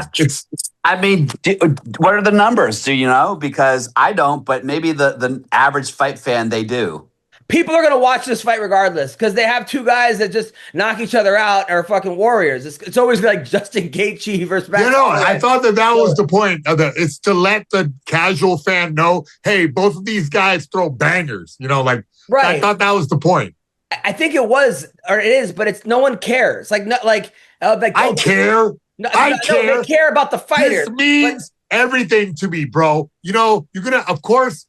What are the numbers? Do you know? Because I don't, but maybe the average fight fan, they do. People are going to watch this fight regardless because they have two guys that just knock each other out or fucking warriors. It's always like Justin Gaethje versus Max Holloway. I thought that was the point of it. It's to let the casual fan know, hey, both of these guys throw bangers. Right. I thought that was the point. I think it was, or it is, but it's no one cares. I care. I care. They care about the fighter. This means everything to me, bro. You're gonna, of course,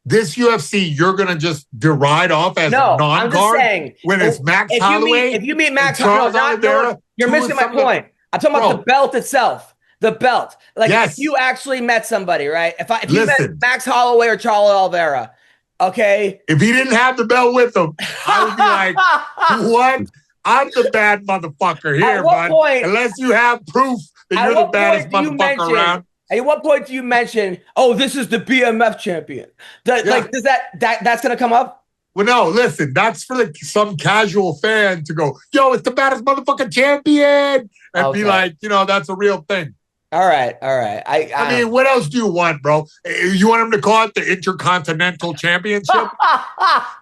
this UFC, you're gonna just deride off as a non-guard when it's Max Holloway. If you meet Max Holloway, you're missing my point. I'm talking about the belt itself. The belt. If you actually met somebody, right? If you met Max Holloway or Charles Oliveira. Okay. If he didn't have the belt with him, I would be like, what? I'm the bad motherfucker here, bud. Unless you have proof that you're the baddest motherfucker around. At what point do you mention, this is the BMF champion? Does that's going to come up? Well, no, listen, that's for some casual fan to go, yo, it's the baddest motherfucking champion. And be like, that's a real thing. All right. I mean, what else do you want, bro? You want them to call it the Intercontinental Championship?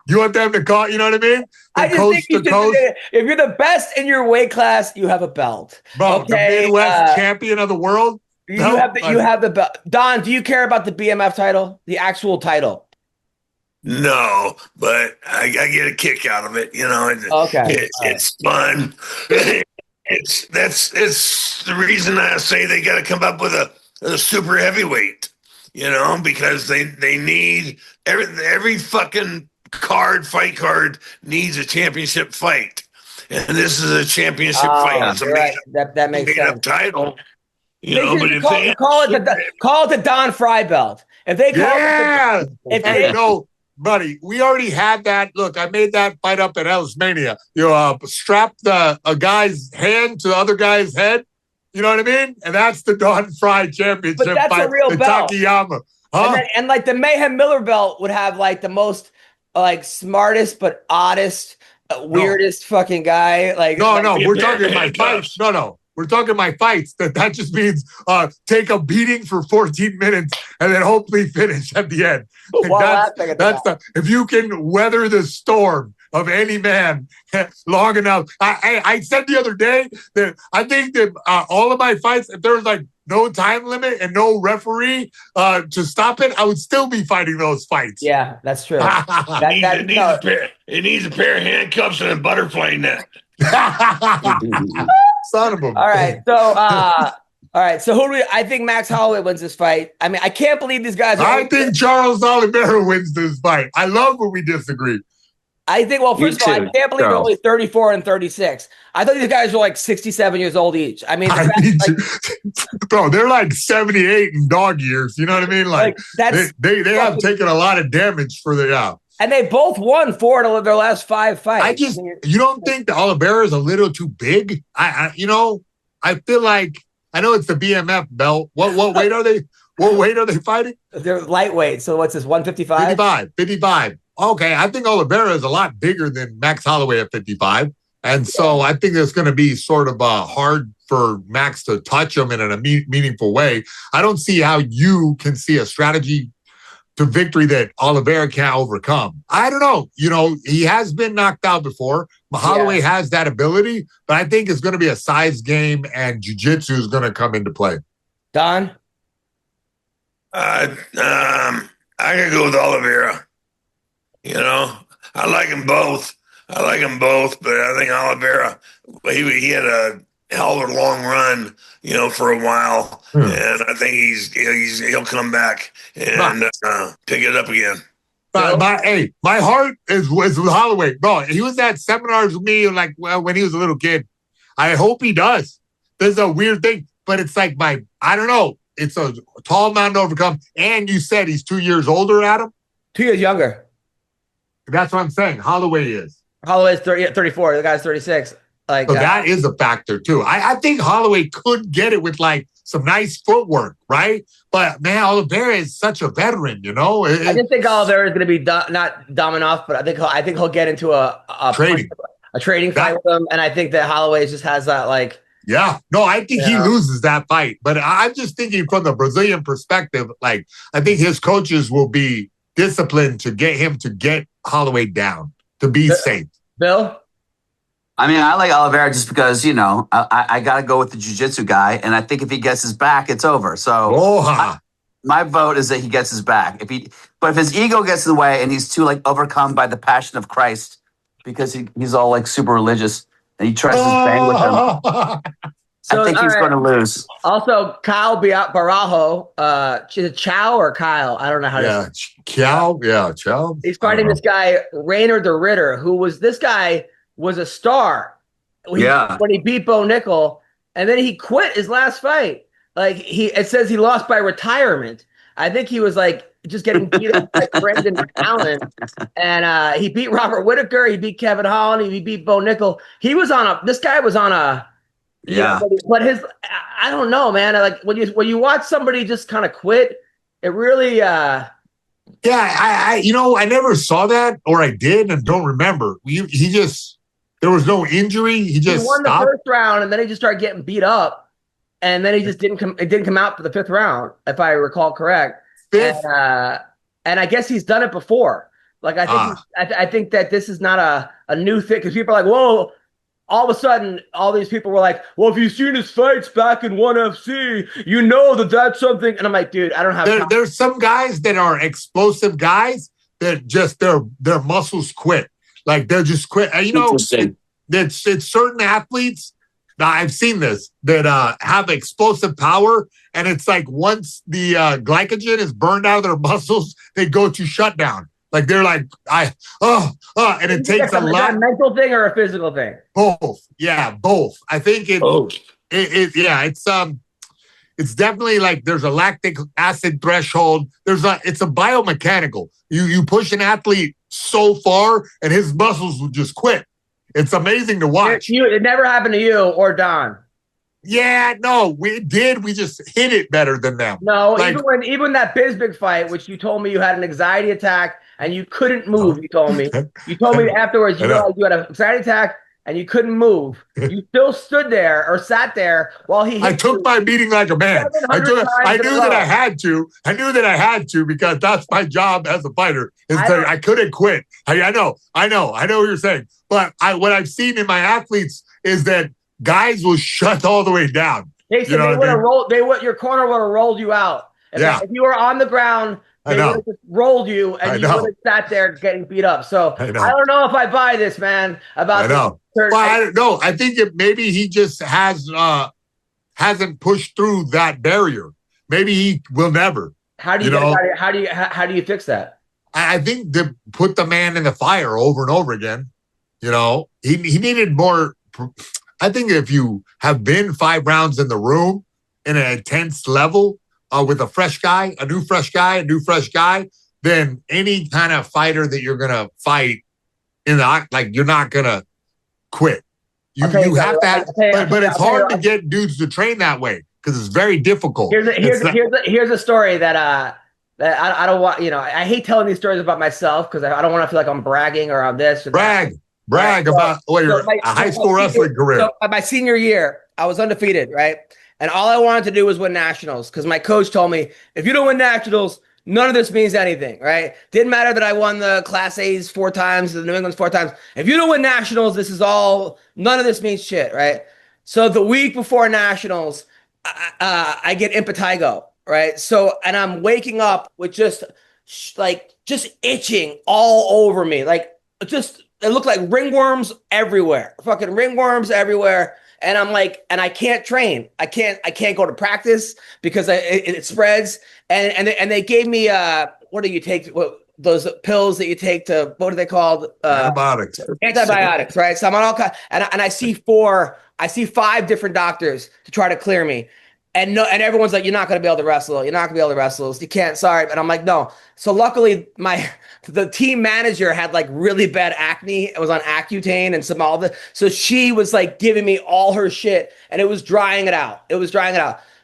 You want them to call it, you know what I mean? I just think if you're the best in your weight class, you have a belt. Bro, the Midwest champion of the world? You have the belt. Don, do you care about the BMF title? The actual title? No, but I get a kick out of it. It's fun. It's the reason I say they got to come up with a super heavyweight, because they need every fucking fight card needs a championship fight, and this is a championship fight. It's right. That makes sense. Title, but if they call it the Don Frye belt, if they call it buddy, we already had that. Look, I made that fight up at Ellis Mania. You strap a guy's hand to the other guy's head. You know what I mean? And that's the Don Frye championship but that's fight. A real belt. Takayama. Huh? And the Mayhem Miller belt would have the most smartest but oddest, weirdest fucking guy. No, we're talking my fights. No. We're talking my fights. That just means take a beating for 14 minutes and then hopefully finish at the end. If you can weather the storm of any man long enough. I said the other day that I think that all of my fights, if there was no time limit and no referee to stop it, I would still be fighting those fights. Yeah, that's true. It needs a pair of handcuffs and a butterfly net. Son of a. All right, so who do we? I think Max Holloway wins this fight. I mean, I can't believe these guys. I think Charles Oliveira wins this fight. I love when we disagree. I think. Well, first of all, I can't believe they're only 34 and 36. I thought these guys were 67 years old each. I mean, bro, they're 78 in dog years. You know what I mean? They have taken a lot of damage for the. And they both won 4 of their last 5 fights. You don't think the Oliveira is a little too big? I feel like, I know it's the BMF belt. What weight are they? What weight are they fighting? They're lightweight. So what's this, 155? 55. Okay, I think Oliveira is a lot bigger than Max Holloway at 55. And so I think it's going to be sort of hard for Max to touch him in a meaningful way. I don't see how you can see a strategy to victory that Oliveira can't overcome. I don't know. He has been knocked out before. Holloway has that ability, but I think it's going to be a size game and jiu-jitsu is going to come into play. Don? I could go with Oliveira. I like them both. But I think Oliveira, he had a hell of a long run, for a while, and I think he'll come back and pick it up again. My heart is with Holloway. Bro, he was at seminars with me when he was a little kid. I hope he does. This is a weird thing, but it's like I don't know. It's a tall mountain to overcome. And you said he's 2 years older, Adam? 2 years younger. That's what I'm saying. Holloway is. Holloway's 34. The guy's 36. So that is a factor, too. I think Holloway could get it with, some nice footwork, right? But, man, Oliveira is such a veteran, I just think Oliveira is going to be not Dominoff, but I think he'll get into a trading fight with him. And I think that Holloway just has that, Yeah. No, I think he loses that fight. But I'm just thinking from the Brazilian perspective, I think his coaches will be disciplined to get him to get Holloway down, to be safe. Bill? I mean, I like Oliveira just because, I got to go with the jiu-jitsu guy. And I think if he gets his back, it's over. So my vote is that he gets his back. But if his ego gets in the way and he's too overcome by the passion of Christ because he's all super religious and he tries to bang with him, I think he's going to lose. Also, Kyle Barajo, Chow or Kyle? I don't know how to say it. Chow. He's fighting this guy, Rainer the Ritter, this guy was a star. When he beat Bo Nickel, and then he quit his last fight. It says he lost by retirement. I think he was just getting beat up by Brendan Allen. And he beat Robert Whittaker, he beat Kevin Holland, he beat Bo Nickel. This guy was on a but I don't know, man. When you watch somebody just kind of quit, it really I never saw that, or I did and don't remember. There was no injury. He won stopped. The first round, and then he just started getting beat up, and then he just didn't come out for the fifth round, if I recall correct. Fifth, and I guess he's done it before. I think that this is not a new thing, because people are like, whoa. All of a sudden, all these people were like, well, if you've seen his fights back in ONE FC, you know that's something. And I'm like, dude, I don't have There's some guys that are explosive guys that just their muscles quit. They're just quit. It's certain athletes, I've seen this, that have explosive power. And it's once the glycogen is burned out of their muscles, they go to shutdown. They're and it takes a lot. Is that a mental thing or a physical thing? Both. Yeah, both. I think it's definitely there's a lactic acid threshold. It's a biomechanical. You push an athlete so far and his muscles will just quit. It's amazing to watch. It never happened to you or Don. Yeah, no, we did. We just hit it better than them. No, even that Bisbig fight, which you told me you had an anxiety attack and you couldn't move. You told me afterwards you had an anxiety attack and you couldn't move. You still stood there or sat there while he hit I took my beating like a man. I knew that I had to. I knew that I had to because that's my job as a fighter. I couldn't quit. I know what you're saying. But what I've seen in my athletes is that guys will shut all the way down. They said they would have rolled. Your corner would have rolled you out. If you were on the ground, they would have just rolled you, and you would have sat there getting beat up. So I don't know if I buy this, man. I don't know. I think maybe he just hasn't pushed through that barrier. Maybe he will never. How do you fix that? I think to put the man in the fire over and over again. He needed more. I think if you have been 5 rounds in the room in an intense level with a new fresh guy, then any kind of fighter that you're going to fight you're not going to quit. You have that, but it's hard to get dudes to train that way. because it's very difficult. Here's a story that I don't want. I hate telling these stories about myself because I don't want to feel like I'm bragging or I'm this. Or Brag about your high school wrestling career. So my senior year, I was undefeated, right? And all I wanted to do was win nationals because my coach told me, if you don't win nationals, none of this means anything, right? Didn't matter that I won the Class A's 4 times, the New England's 4 times. If you don't win nationals, none of this means shit, right? So the week before nationals, I get impetigo, right? So, and I'm waking up with just itching all over me. It looked like ringworms everywhere, fucking ringworms everywhere. And I'm like, and I can't train. I can't go to practice because it spreads. And they gave me what do you take? Those pills that you take to, what are they called? Antibiotics, right? So I'm on all kinds, and I see 5 different doctors to try to clear me. And everyone's like, you're not going to be able to wrestle. You're not going to be able to wrestle. You can't, sorry. And I'm like, no. So luckily the team manager had like really bad acne. It was on Accutane and so she was like giving me all her shit and it was drying it out.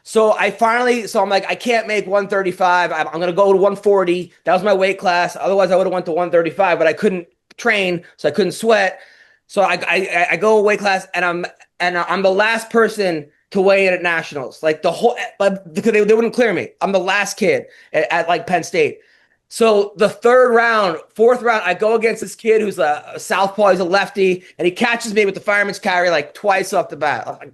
So I'm like, I can't make 135. I'm going to go to 140. That was my weight class. Otherwise I would have went to 135, but I couldn't train. So I couldn't sweat. So I go weight class and I'm the last person to weigh in at nationals. Like because they wouldn't clear me. I'm the last kid at like Penn State. So the 4th round, I go against this kid who's a southpaw, he's a lefty, and he catches me with the fireman's carry like twice off the bat. I'm like,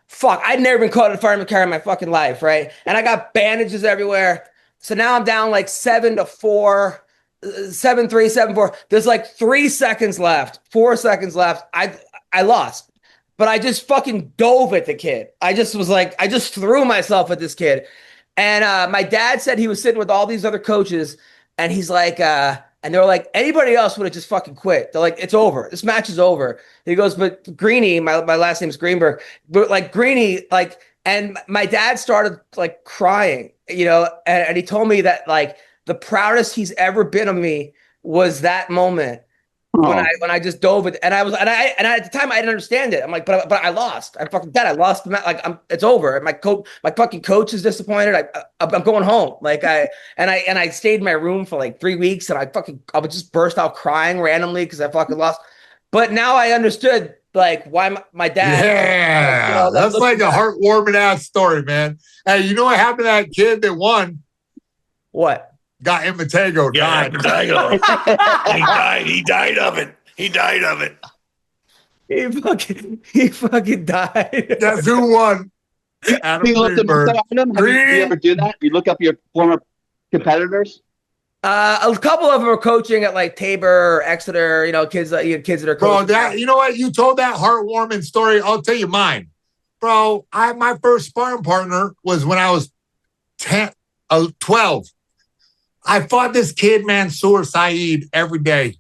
fuck, I'd never been caught in a fireman's carry in my fucking life, right? And I got bandages everywhere. So now I'm down like 7-4, 7-3, 7-4. There's like 3 seconds left, 4 seconds left. I lost. But I just fucking dove at the kid. I just threw myself at this kid. And my dad said he was sitting with all these other coaches, and he's like, and they were like, anybody else would have just fucking quit. They're like, it's over. This match is over. He goes, but Greeny, my last name's Greenberg, but like Greeny, like, and my dad started like crying, and he told me that like the proudest he's ever been of me was that moment. When I just dove it, and at the time I didn't understand it. I'm like, but I lost. I fucking dead. I lost. Like it's over. My fucking coach is disappointed. I'm going home. Like I stayed in my room for like 3 weeks, and I would just burst out crying randomly because I fucking lost. But now I understood like why my dad. Yeah, that's like a heartwarming ass story, man. Hey, you know what happened to that kid that won? What? Got impetigo. Yeah, impetigo. He died of it. He fucking died. Guess who won? Adam Greenberg. You ever do that? You look up your former competitors? A couple of them are coaching at like Tabor or Exeter, kids that are coaching. Bro, you know what? You told that heartwarming story. I'll tell you mine. Bro, my first sparring partner was when I was 12. I fought this kid, Mansour Saeed, every day.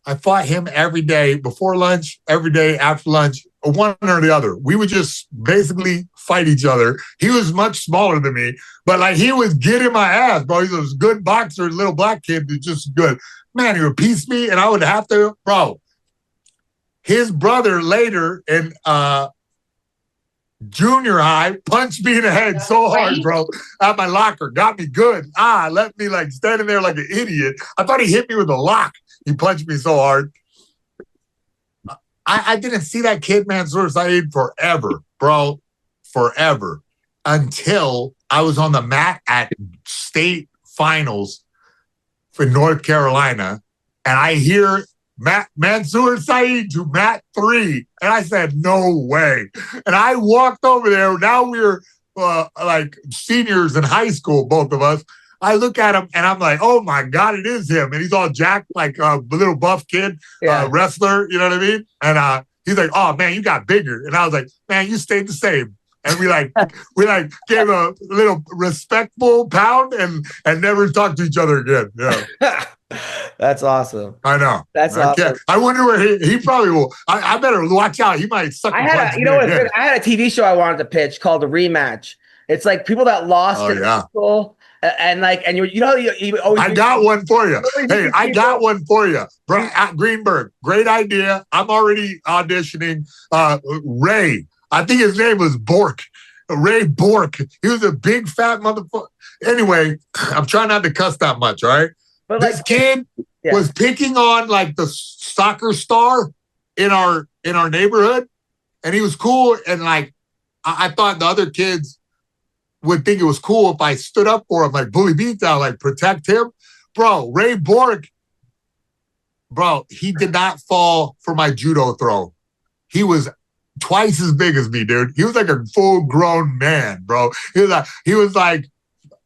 I fought him every day, before lunch, every day after lunch, one or the other. We would just basically fight each other. He was much smaller than me, but like he was getting my ass, bro. He was a good boxer, little black kid, who's just good. Man, he would piece me, and I would have to, bro. His brother later in junior high punched me in the head so hard, bro, at my locker. Got me good. Left me like standing there like an idiot. I thought he hit me with a lock. He punched me so hard. I didn't see that kid, Mansour Saeed, forever, bro. Forever. Until I was on the mat at state finals for North Carolina, and I hear Mansour Saeed to mat 3. And I said, no way. And I walked over there. Now we're like seniors in high school, both of us. I look at him and I'm like, oh my God, it is him. And he's all jacked, like a little buff kid, wrestler, you know what I mean? And he's like, oh man, you got bigger. And I was like, man, you stayed the same. And we gave a little respectful pound and never talked to each other again. Yeah. That's awesome. I know. That's awesome. I wonder where he probably will. I better watch out. He might suck. I had a TV show I wanted to pitch called The Rematch. It's like people that lost in high school. And you always. I got one for you. Hey, I got one for you. Greenberg, great idea. I'm already auditioning. Ray, I think his name was Bork. Ray Bork. He was a big fat motherfucker. Anyway, I'm trying not to cuss that much, all right? But this kid was picking on like the soccer star in our neighborhood, and he was cool. And like, I thought the other kids would think it was cool if I stood up for him, like bully beat down, like protect him. Bro, Ray Bork, bro, he did not fall for my judo throw. He was twice as big as me, dude. He was like a full-grown man, bro. He was like,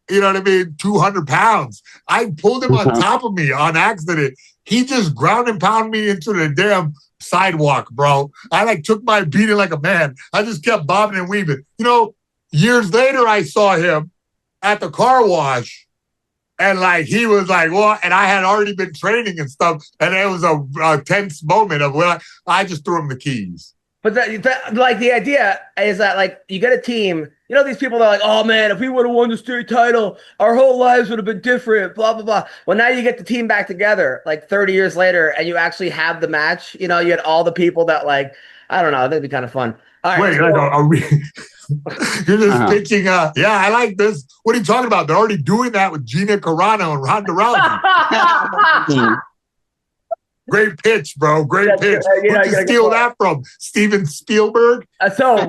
you know what I mean, 200 pounds. I pulled him on top of me on accident. He just ground and pounded me into the damn sidewalk, bro. I like took my beating like a man. I just kept bobbing and weaving. You know, years later, I saw him at the car wash, and like he was like, "What?" And I had already been training and stuff, and it was a tense moment of where I just threw him the keys. But like the idea is that like you get a team. You know, these people that are like, "Oh man, if we would have won the state title, our whole lives would have been different." Blah blah blah. Well, now you get the team back together, like 30 years later, and you actually have the match. You know, you had all the people that like, I don't know, that'd be kind of fun. All right, wait, are we? You're just pitching. Yeah, I like this. What are you talking about? They're already doing that with Gina Carano and Ronda Rousey. Great pitch, bro. Great pitch. Where'd you steal that from? Steven Spielberg? This kid,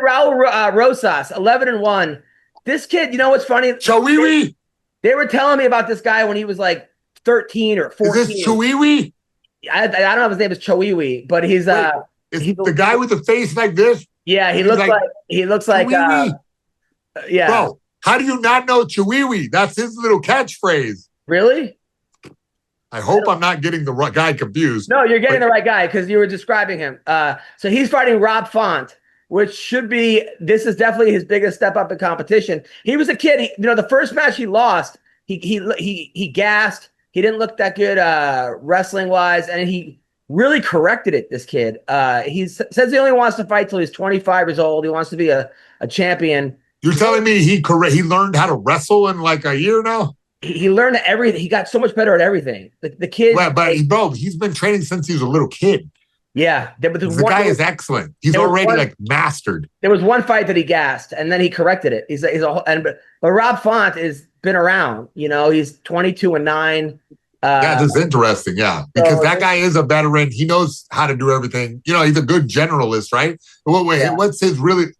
Raul Rosas, 11-1. This kid, you know what's funny? Chawiwi. They were telling me about this guy when he was like 13 or 14. Is this Chawiwi? I don't know if his name is Chawiwi, but he's the guy with the face like this? Yeah, he looks like yeah. Bro, how do you not know Chawiwi? That's his little catchphrase. Really? I hope I'm not getting the right guy confused. No, you're getting the right guy because you were describing him. So he's fighting Rob Font, this is definitely his biggest step up in competition. He was a kid, the first match he lost, he gassed. He didn't look that good wrestling wise, and he really corrected it, this kid. He says he only wants to fight till he's 25 years old. He wants to be a champion. You're telling me he learned how to wrestle in like a year now? He learned everything. He got so much better at everything. The kid. Well, but bro, he's been training since he was a little kid. Yeah, but the guy is excellent. He's already mastered. There was one fight that he gassed, and then he corrected it. But Rob Font has been around. He's 22-9. Yeah, this is interesting. Yeah, because that guy is a veteran. He knows how to do everything. He's a good generalist, right? What's his really?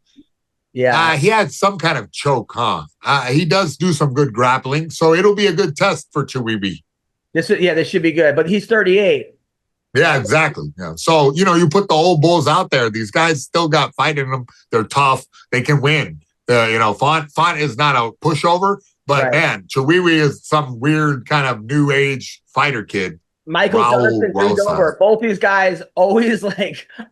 Yeah, he had some kind of choke, huh? He does do some good grappling, so it'll be a good test for Chiwibi. This should be good. But he's 38. Yeah, exactly. Yeah. So you put the old bulls out there. These guys still got fight in them. They're tough. They can win. Font is not a pushover, but man, Chiwibi is some weird kind of new age fighter kid. Michael Johnson, over. Both these guys always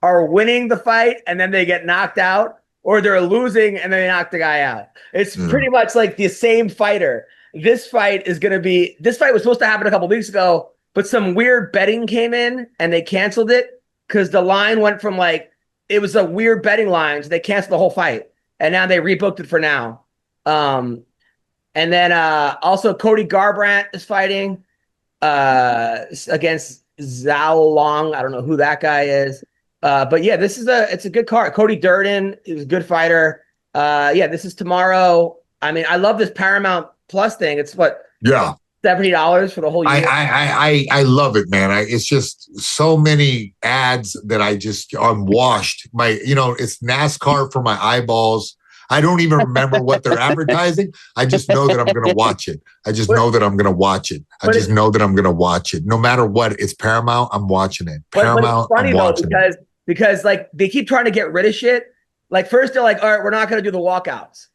are winning the fight, and then they get knocked out. Or they're losing and they knock the guy out. It's pretty much like the same fighter. This fight was supposed to happen a couple weeks ago, but some weird betting came in and they canceled it because the line went from it was a weird betting line. So they canceled the whole fight. And now they rebooked it for now. And then also Cody Garbrandt is fighting against Zhao Long. I don't know who that guy is. But yeah, it's a good card. Cody Durden is a good fighter. This is tomorrow. I mean, I love this Paramount Plus thing. It's $70 for the whole year. I love it, man. It's just so many ads that I'm washed. It's NASCAR for my eyeballs. I don't even remember what they're advertising. I just know that I'm going to watch it. I just know that I'm going to watch it. No matter what, it's Paramount. I'm watching it. Paramount. But it's funny I'm watching though, because they keep trying to get rid of shit. First they're like, all right, we're not going to do the walkouts.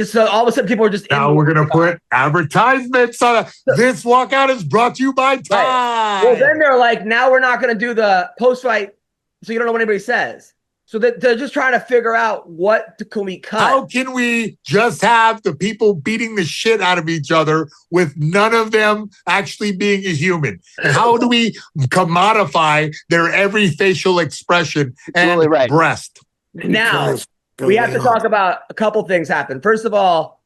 So all of a sudden people are just now we're going to put advertisements on this walkout is brought to you by Time. Right. Well, then they're like, now we're not going to do the post fight, so you don't know what anybody says. So they're just trying to figure out what can we cut. How can we just have the people beating the shit out of each other with none of them actually being a human? And how do we commodify their every facial expression and breast? Now, we have to talk about a couple things happen. First of all,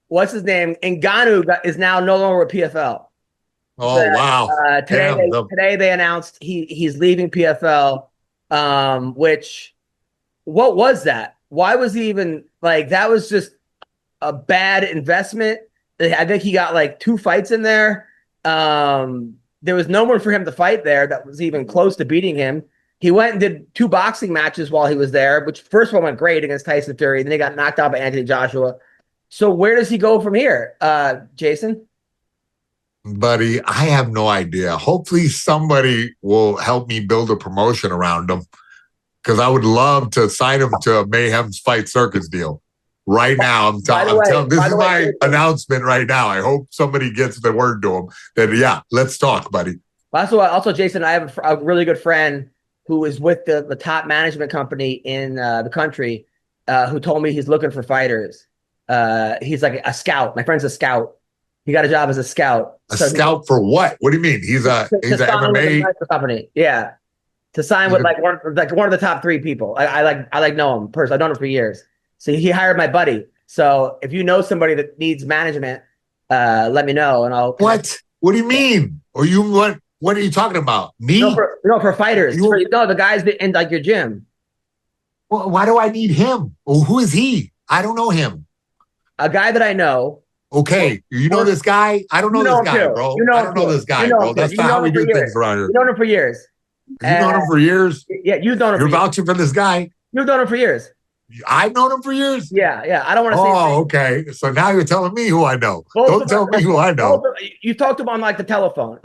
what's his name? Ngannou is now no longer with PFL. Oh, wow. Today they announced he's leaving PFL. Which what was that? Why was he even like that? Was just a bad investment. I think he got like 2 fights in there. There was no one for him to fight there that was even close to beating him. He went and did 2 boxing matches while he was there, which first one went great against Tyson Fury. Then he got knocked out by Anthony Joshua. So where does he go from here, Jason? Buddy, I have no idea. Hopefully somebody will help me build a promotion around him, because I would love to sign him to a Mayhem's Fight Circus deal. Right now, I'm telling this is my announcement right now. I hope somebody gets the word to him that, yeah, let's talk, buddy. Also, Jason, I have a really good friend who is with the top management company in the country who told me he's looking for fighters. He's like a scout. My friend's a scout. He got a job as a scout. Scout for what? What do you mean? He's an MMA company. Yeah, to sign with like one of the top 3 people. I know him personally. I've known him for years. So he hired my buddy. So if you know somebody that needs management, let me know and I'll. What? What do you mean? Or you what? What are you talking about? Me? No, for fighters. The guys that in like your gym. Well, why do I need him? Well, who is he? I don't know him. A guy that I know. Okay, you know this guy? I don't know this guy, bro. I don't know this guy, bro. That's not how we do things around here. You've known him for years. You've known him for years? Yeah, you've known him. You're vouching for this guy? You've known him for years. I've known him for years? Yeah. I don't want to say. Oh, okay. So now you're telling me who I know. Don't tell me who I know. You talked to him on like the telephone.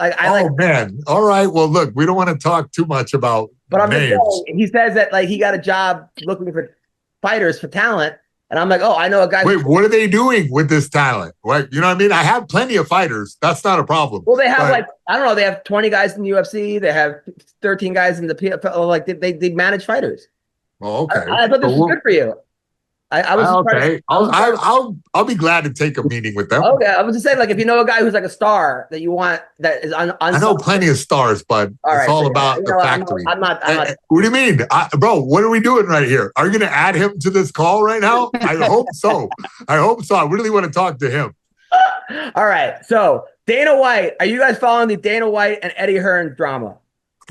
Man. All right. Well, look, we don't want to talk too much about names. He says that like he got a job looking for fighters for talent. And I'm like, oh, I know a guy. Wait, what are they doing with this talent? What, you know what I mean? I have plenty of fighters. That's not a problem. Well, they have I don't know. They have 20 guys in the UFC. They have 13 guys in the PFL. Like they manage fighters. Oh, okay. I thought this was good for you. I was okay. I'll be glad to take a meeting with them. Okay, I was just saying, like, if you know a guy who's like a star that you want that is I know plenty of stars, but it's all about the factory. I'm not. What do you mean, bro? What are we doing right here? Are you going to add him to this call right now? I hope so. I really want to talk to him. All right. So Dana White, are you guys following the Dana White and Eddie Hearn drama?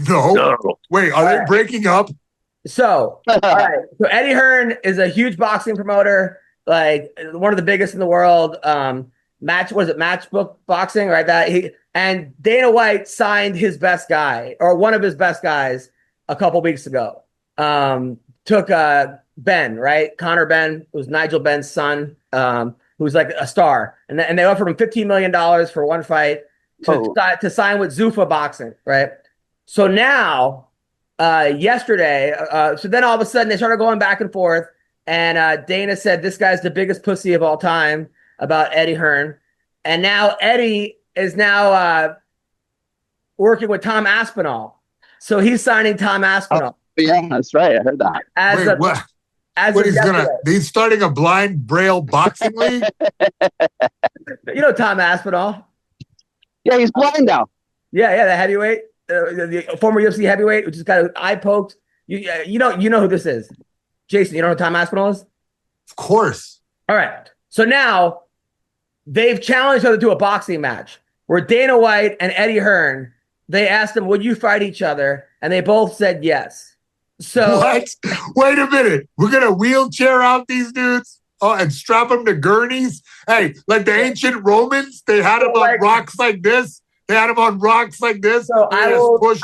No. Wait, are they breaking up? So, all right. So Eddie Hearn is a huge boxing promoter, like one of the biggest in the world. Matchbook boxing, right? And Dana White signed his best guy or one of his best guys a couple weeks ago. Took Ben, right? Connor Ben, who's Nigel Ben's son, who's like a star, and they offered him $15 million for one fight to sign with Zuffa Boxing, right? So now. Yesterday, so then all of a sudden they started going back and forth, and Dana said this guy's the biggest pussy of all time about Eddie Hearn, and now Eddie is now working with Tom Aspinall, so he's signing Tom Aspinall. Yeah, that's right. I heard that. He's starting a blind braille boxing league. You know Tom Aspinall? Yeah, he's blind now. Yeah, the heavyweight. The former UFC heavyweight, who just got an eye poked. You know who this is, Jason. You know who Tom Aspinall is? Of course. All right. So now they've challenged each other to a boxing match where Dana White and Eddie Hearn. They asked them, "Would you fight each other?" And they both said yes. So what? Wait a minute. We're gonna wheelchair out these dudes and strap them to gurneys. Hey, like the ancient Romans, they had them on rocks like this. They had him on rocks like this. So I'll read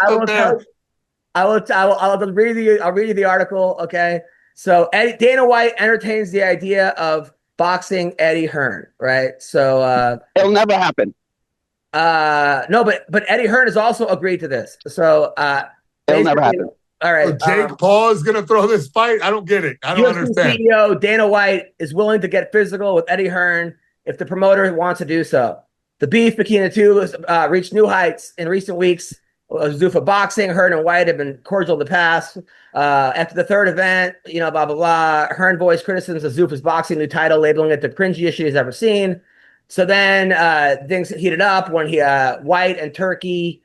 you the article. Okay. So Dana White entertains the idea of boxing Eddie Hearn, right? So it'll never happen. No, but Eddie Hearn has also agreed to this. So it'll never happen. All right. So Jake Paul is going to throw this fight. I don't get it. I don't understand. CEO Dana White is willing to get physical with Eddie Hearn if the promoter wants to do so. The beef between the two has reached new heights in recent weeks. Zuffa Boxing, Hearn and White have been cordial in the past. After the third event, blah, blah, blah. Hearn voiced criticisms of Zuffa's boxing new title, labeling it the cringiest he's ever seen. So then things heated up when White and Turkey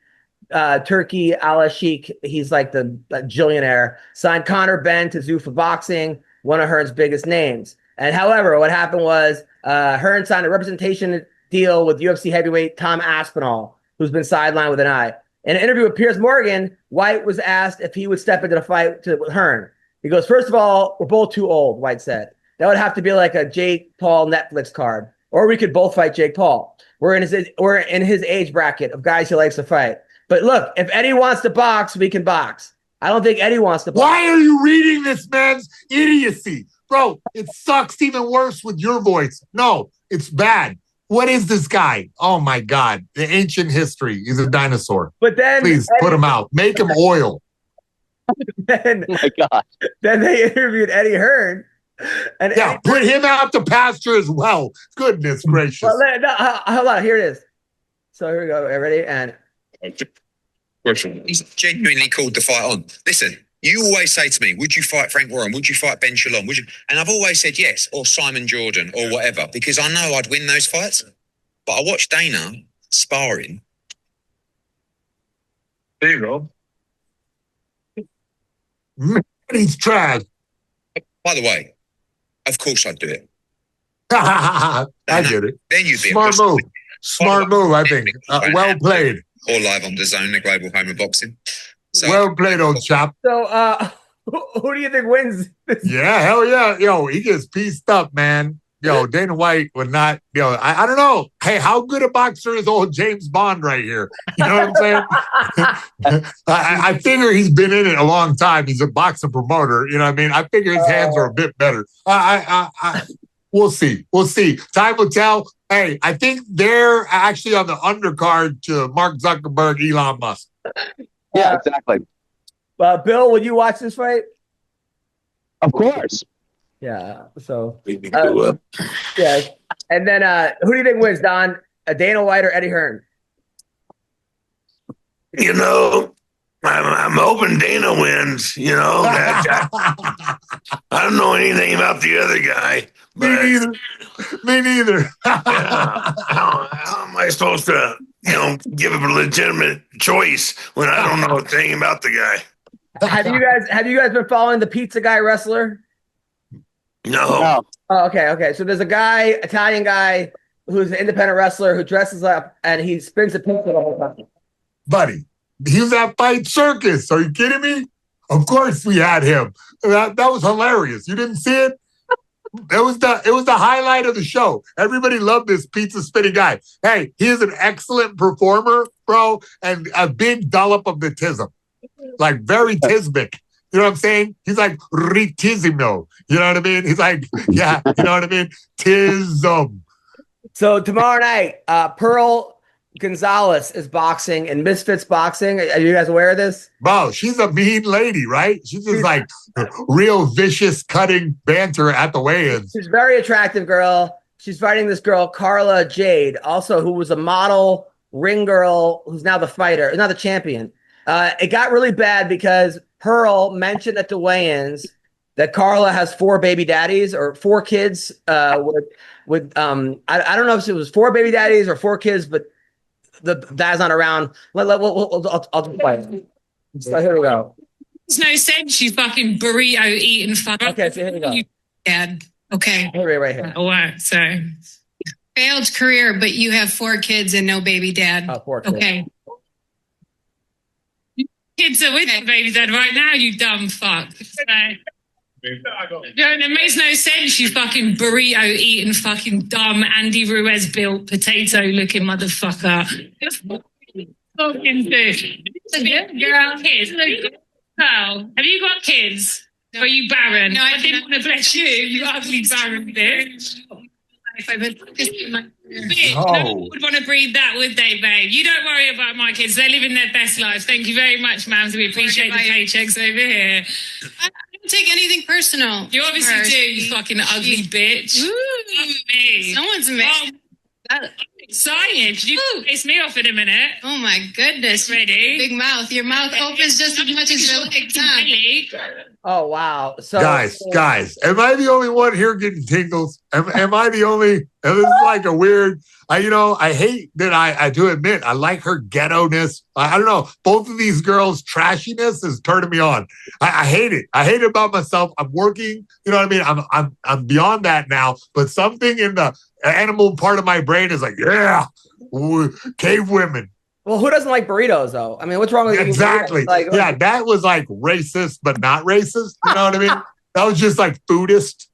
Al-Sheikh, he's like the billionaire, signed Connor Ben to Zuffa Boxing, one of Hearn's biggest names. And however, what happened was Hearn signed a representation deal with UFC heavyweight Tom Aspinall, who's been sidelined with an eye. In an interview with Piers Morgan, White was asked if he would step into the fight with Hearn. He goes, first of all, we're both too old, White said. That would have to be like a Jake Paul Netflix card. Or we could both fight Jake Paul. We're in his age bracket of guys he likes to fight. But look, if Eddie wants to box, we can box. I don't think Eddie wants to box. Why are you reading this man's idiocy? Bro, it sucks even worse with your voice. No, it's bad. What is this guy? Oh, my God. The ancient history. He's a dinosaur. But then please put him out. Make him oil. Then, oh, my God. Then they interviewed Eddie Hearn. And yeah, put him out to pasture as well. Goodness gracious. Well, no, hold on. Here it is. So here we go. Ready? And he's genuinely called the fight on. Listen, you always say to me, would you fight Frank Warren? Would you fight Ben Shalom? Would you? And I've always said yes, or Simon Jordan, or whatever, because I know I'd win those fights. But I watched Dana sparring. There you go. He's trash. By the way, of course I'd do it. I get it. Then you'd be smart move. Smart move, I think. Well played. All live on DAZN, the global home of boxing. So, well played, old chap. So, who do you think wins? Yeah, hell yeah. Yo, he gets pieced up, man. Yo, Dana White would not, I don't know. Hey, how good a boxer is old James Bond right here? You know what I'm saying? I figure he's been in it a long time. He's a boxing promoter. You know what I mean? I figure his hands are a bit better. We'll see. We'll see. Time will tell. Hey, I think they're actually on the undercard to Mark Zuckerberg, Elon Musk. Yeah, exactly. Bill, would you watch this fight? Of course. Yeah. So, yeah. And then, who do you think wins, Don? Dana White or Eddie Hearn? You know, I'm hoping Dana wins. You know, I don't know anything about the other guy. Me neither. Me neither. How am I supposed to, give him a legitimate choice when I don't know a thing about the guy? Have you guys been following the pizza guy wrestler? No. Oh, okay. So there's a guy, Italian guy, who's an independent wrestler who dresses up and he spins a pizza the whole time. Buddy, he was at Fight Circus. Are you kidding me? Of course we had him. That was hilarious. You didn't see it? It was the highlight of the show. Everybody loved this pizza spinning guy. Hey, he is an excellent performer, bro, and a big dollop of the tism. Like very tismic. You know what I'm saying? He's like ritissimo. You know what I mean? He's like, yeah, you know what I mean? Tism. So tomorrow night, Pearl Gonzalez is boxing in Misfits Boxing. Are you guys aware of this? Bro, she's a mean lady, right? She's just like real vicious cutting banter at the weigh-ins. She's a very attractive girl. She's fighting this girl, Carla Jade, also who was a model ring girl, who's now the fighter, not the champion. It got really bad because Pearl mentioned at the weigh-ins that Carla has 4 baby daddies or 4 kids with I don't know if it was 4 baby daddies or 4 kids, but the dad's not around. I'll play it. So here we go. There's no sense, you fucking burrito eating fuck. Okay, so here we go. Dad. Okay. Right here. Oh, wow. Sorry. Failed career, but you have 4 kids and no baby dad. Oh, 4 kids. Okay. Kids are with baby dad right now, you dumb fuck. It makes no sense, you fucking burrito eating fucking dumb Andy Ruiz built potato looking motherfucker. Fucking dude. Girl, kids. Oh, have you got kids? No. Or are you barren? No, I didn't want to bless you, you ugly barren bitch. Bitch, no one would want to breed that, would they, babe? You don't worry about my kids. They're living their best lives. Thank you very much, ma'am. We appreciate the paychecks over here. I don't take anything personal. You obviously do, you fucking ugly bitch. Me. Someone's mad. I'm excited. Did you piss me off in a minute? Oh, my goodness. Ready? Big mouth. Your mouth opens just as much as your leg tongue. Oh, wow. So, guys, am I the only one here getting tingles? Am I the only? This is like a weird. I hate that I do admit I like her ghetto-ness. I don't know. Both of these girls' trashiness is turning me on. I hate it. I hate it about myself. I'm working. You know what I mean? I'm beyond that now. But something in the animal part of my brain is like, yeah, cave women. Well, who doesn't like burritos, though? I mean, what's wrong with exactly? Yeah, that was like racist, but not racist. You know what I mean? That was just like foodist.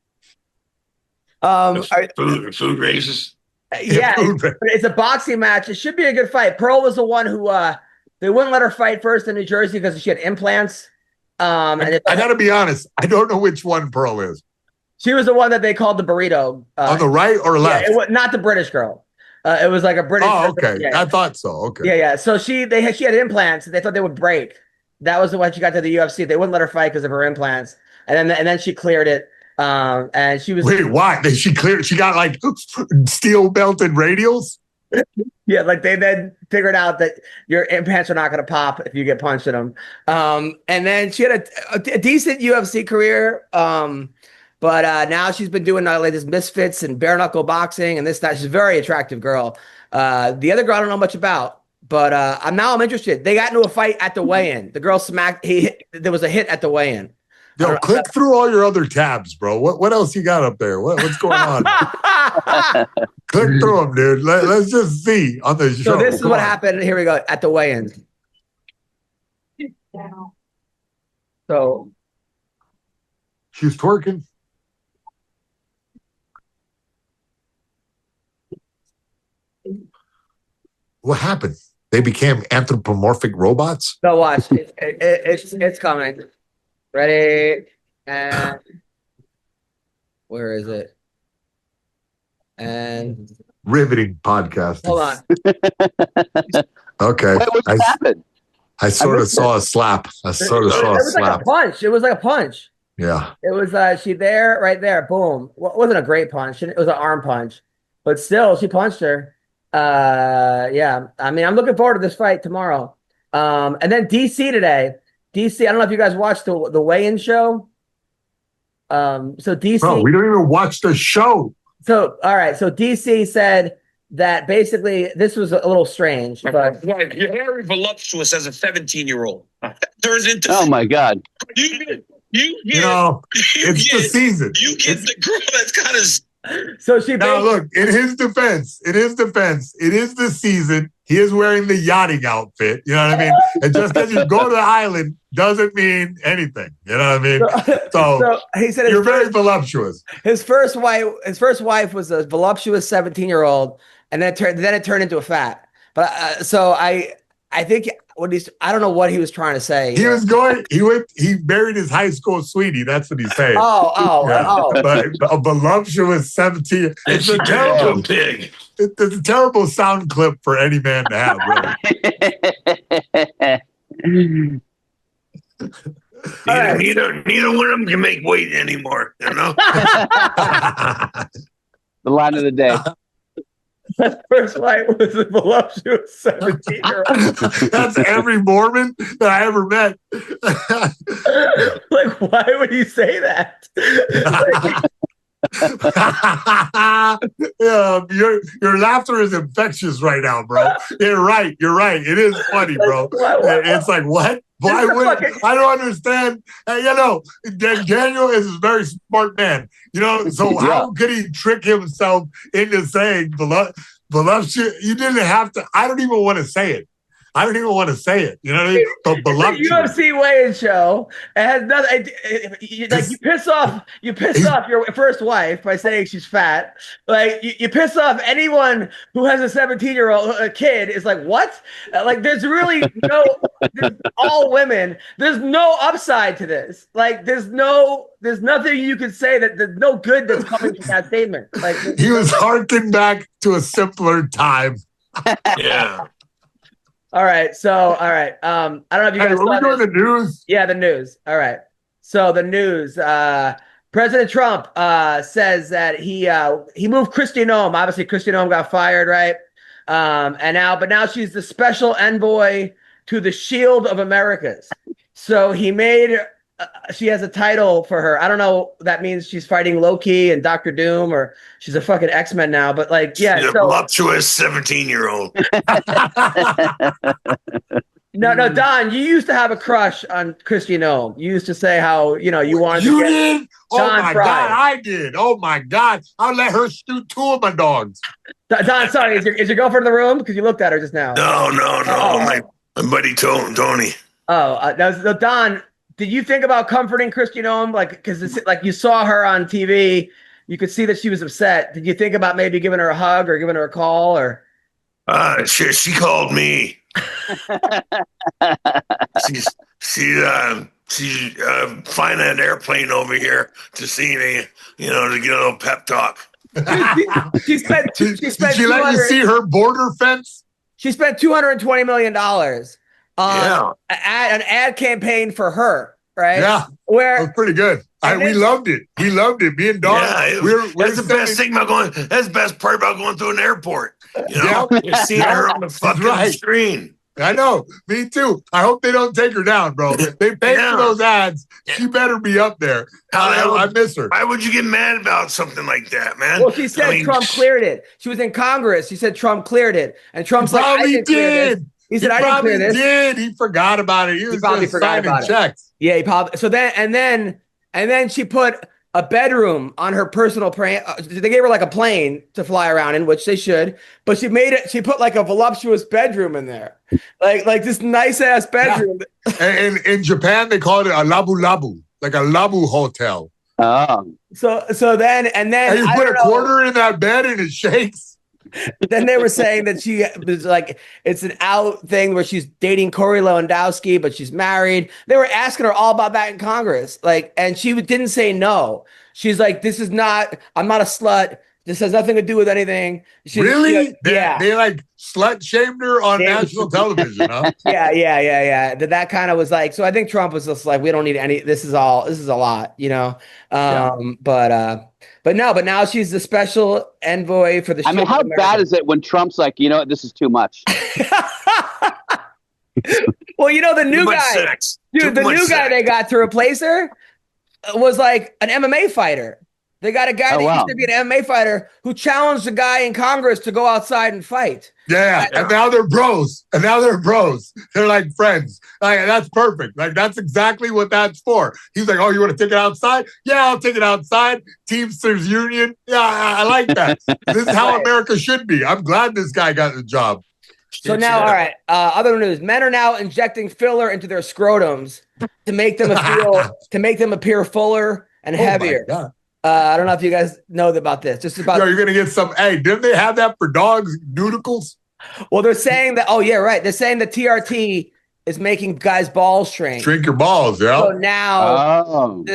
Food racist. Yeah, it's a boxing match. It should be a good fight. Pearl was the one who they wouldn't let her fight first in New Jersey because she had implants. I got to be honest. I don't know which one Pearl is. She was the one that they called the burrito. On the right or left? Yeah, not the British girl. It was like a British. Oh, okay. Yeah. I thought so. Okay. Yeah. So she had implants. They thought they would break. That was the one she got to the UFC. They wouldn't let her fight because of her implants, and then she cleared it. And she was. Wait, why? She cleared. She got like steel belted radials. Yeah, like they then figured out that your implants are not going to pop if you get punched in them. And then she had a decent UFC career. But now she's been doing like this misfits and bare knuckle boxing and this, that. She's a very attractive girl. The other girl I don't know much about, but I'm interested. They got into a fight at the weigh-in. The girl smacked. There was a hit at the weigh-in. Yo, click through all your other tabs, bro. What else you got up there? What's going on? Click through them, dude. Let's just see on the show. So this is what happened. Here we go at the weigh-in. So she's twerking. What happened? They became anthropomorphic robots? No, watch. It's coming. Ready? And where is it? And riveting podcast. Hold on. Okay. Wait, what happened? I sort of saw a slap. It was like a punch. It was like a punch. Yeah. It was right there. Boom. Well, it wasn't a great punch. It was an arm punch. But still, she punched her. Yeah. I mean, I'm looking forward to this fight tomorrow. And then DC today. DC, I don't know if you guys watched the weigh-in show. So DC. Bro, we don't even watch the show. So, all right. So DC said that basically this was a little strange. But you're very voluptuous as a 17-year-old. Turns into. Oh my God. It's the season. You get the girl that's kind of. So she now look, in his defense, it is the season. He is wearing the yachting outfit. You know what I mean? And just because you go to the island doesn't mean anything. You know what I mean? So he said you're very voluptuous. His first wife was a voluptuous 17-year-old, and then it turned into a fat. But I think I don't know what he was trying to say. He married his high school sweetie. That's what he's saying. Oh. But a voluptuous 17. It's a terrible pig. It's a terrible sound clip for any man to have, really. Neither one of them can make weight anymore, you know? The line of the day. His first wife was a voluptuous 17-year-old. That's every Mormon that I ever met. Like, why would he say that? Your laughter is infectious right now, bro. You're right. It is funny, bro. It's like, what? Why would I don't understand? Daniel is a very smart man. So how could he trick himself into saying voluptuous? You didn't have to. I don't even want to say it. You know what I mean? But voluptuous. UFC weigh-in show. It has nothing. You piss off your first wife by saying she's fat. Like you piss off anyone who has a 17-year-old kid. Is like, what? Like there's really all women. There's no upside to this. Like there's nothing you can say that there's no good that's coming from that statement. Like he was harking back to a simpler time. Yeah. All right. I don't know if you guys. Are we doing the news? Yeah, the news. All right. So the news. President Trump says that he moved Kristi Noem. Obviously, Kristi Noem got fired, right? But now she's the special envoy to the Shield of Americas. So he made. She has a title for her. I don't know. That means she's fighting Loki and Doctor Doom, or she's a fucking X-Men now. But she's a voluptuous 17-year-old. No, Don, you used to have a crush on Kristi Noem. You used to say how you wanted. You to get did? Oh Don my Frye. God, I did. Oh my God, I'll let her shoot 2 of my dogs. Don, sorry, is your girlfriend in the room? Because you looked at her just now. No. My buddy Tony. Don, did you think about comforting Christian Ohm? Like, because it's like you saw her on TV, you could see that she was upset. Did you think about maybe giving her a hug or giving her a call or? She called me. She's flying an airplane over here to see me, to get a little pep talk. She spent. Did she let you see her border fence? She spent $220 million on an ad campaign for her, right? Yeah, where that was pretty good. We loved it. We loved it. Me and Don. Yeah, that's the best thing about going. That's the best part about going through an airport. You're seeing her on the fucking screen. I know. Me too. I hope they don't take her down, bro. They pay for those ads. She better be up there. I miss her. Why would you get mad about something like that, man? Well, she said Trump cleared it. She was in Congress. She said Trump cleared it. And Trump's like, I didn't clear this. He said, I didn't clear this. He forgot about it. He probably forgot about checks. it. Yeah, he probably. So then she put a bedroom on her personal plane. They gave her like a plane to fly around in, which they should. But she put like a voluptuous bedroom in there, like this nice ass bedroom. Yeah. And in Japan, they call it a labu labu, like a labu hotel. Oh. So then and you put a quarter in that bed and it shakes. Then they were saying that she was like, it's an out thing where she's dating Corey Lewandowski, but she's married. They were asking her all about that in Congress. And she didn't say no. She's like, I'm not a slut. This has nothing to do with anything. Really? They like slut shamed her on national television, huh? Yeah. That kind of was like, so I think Trump was just like, we don't need any, this is a lot, But now she's the special envoy for the. I mean, how bad is it when Trump's like, this is too much? Well, the new guy, dude, the new guy they got to replace her was like an MMA fighter. They got a guy that used to be an MMA fighter who challenged a guy in Congress to go outside and fight. Yeah, and now they're bros. They're like friends. That's perfect. Like, that's exactly what that's for. He's like, oh, you want to take it outside? Yeah, I'll take it outside. Teamsters Union. Yeah, I like that. This is how America should be. I'm glad this guy got the job. So now, all right, other news. Men are now injecting filler into their scrotums to make them appear fuller and heavier. I don't know if you guys know about this. Just about you're gonna get some. Hey, didn't they have that for dogs? Nudicles. Well, they're saying that. Oh yeah, right. They're saying that TRT is making guys' balls shrink. Shrink your balls, yeah. So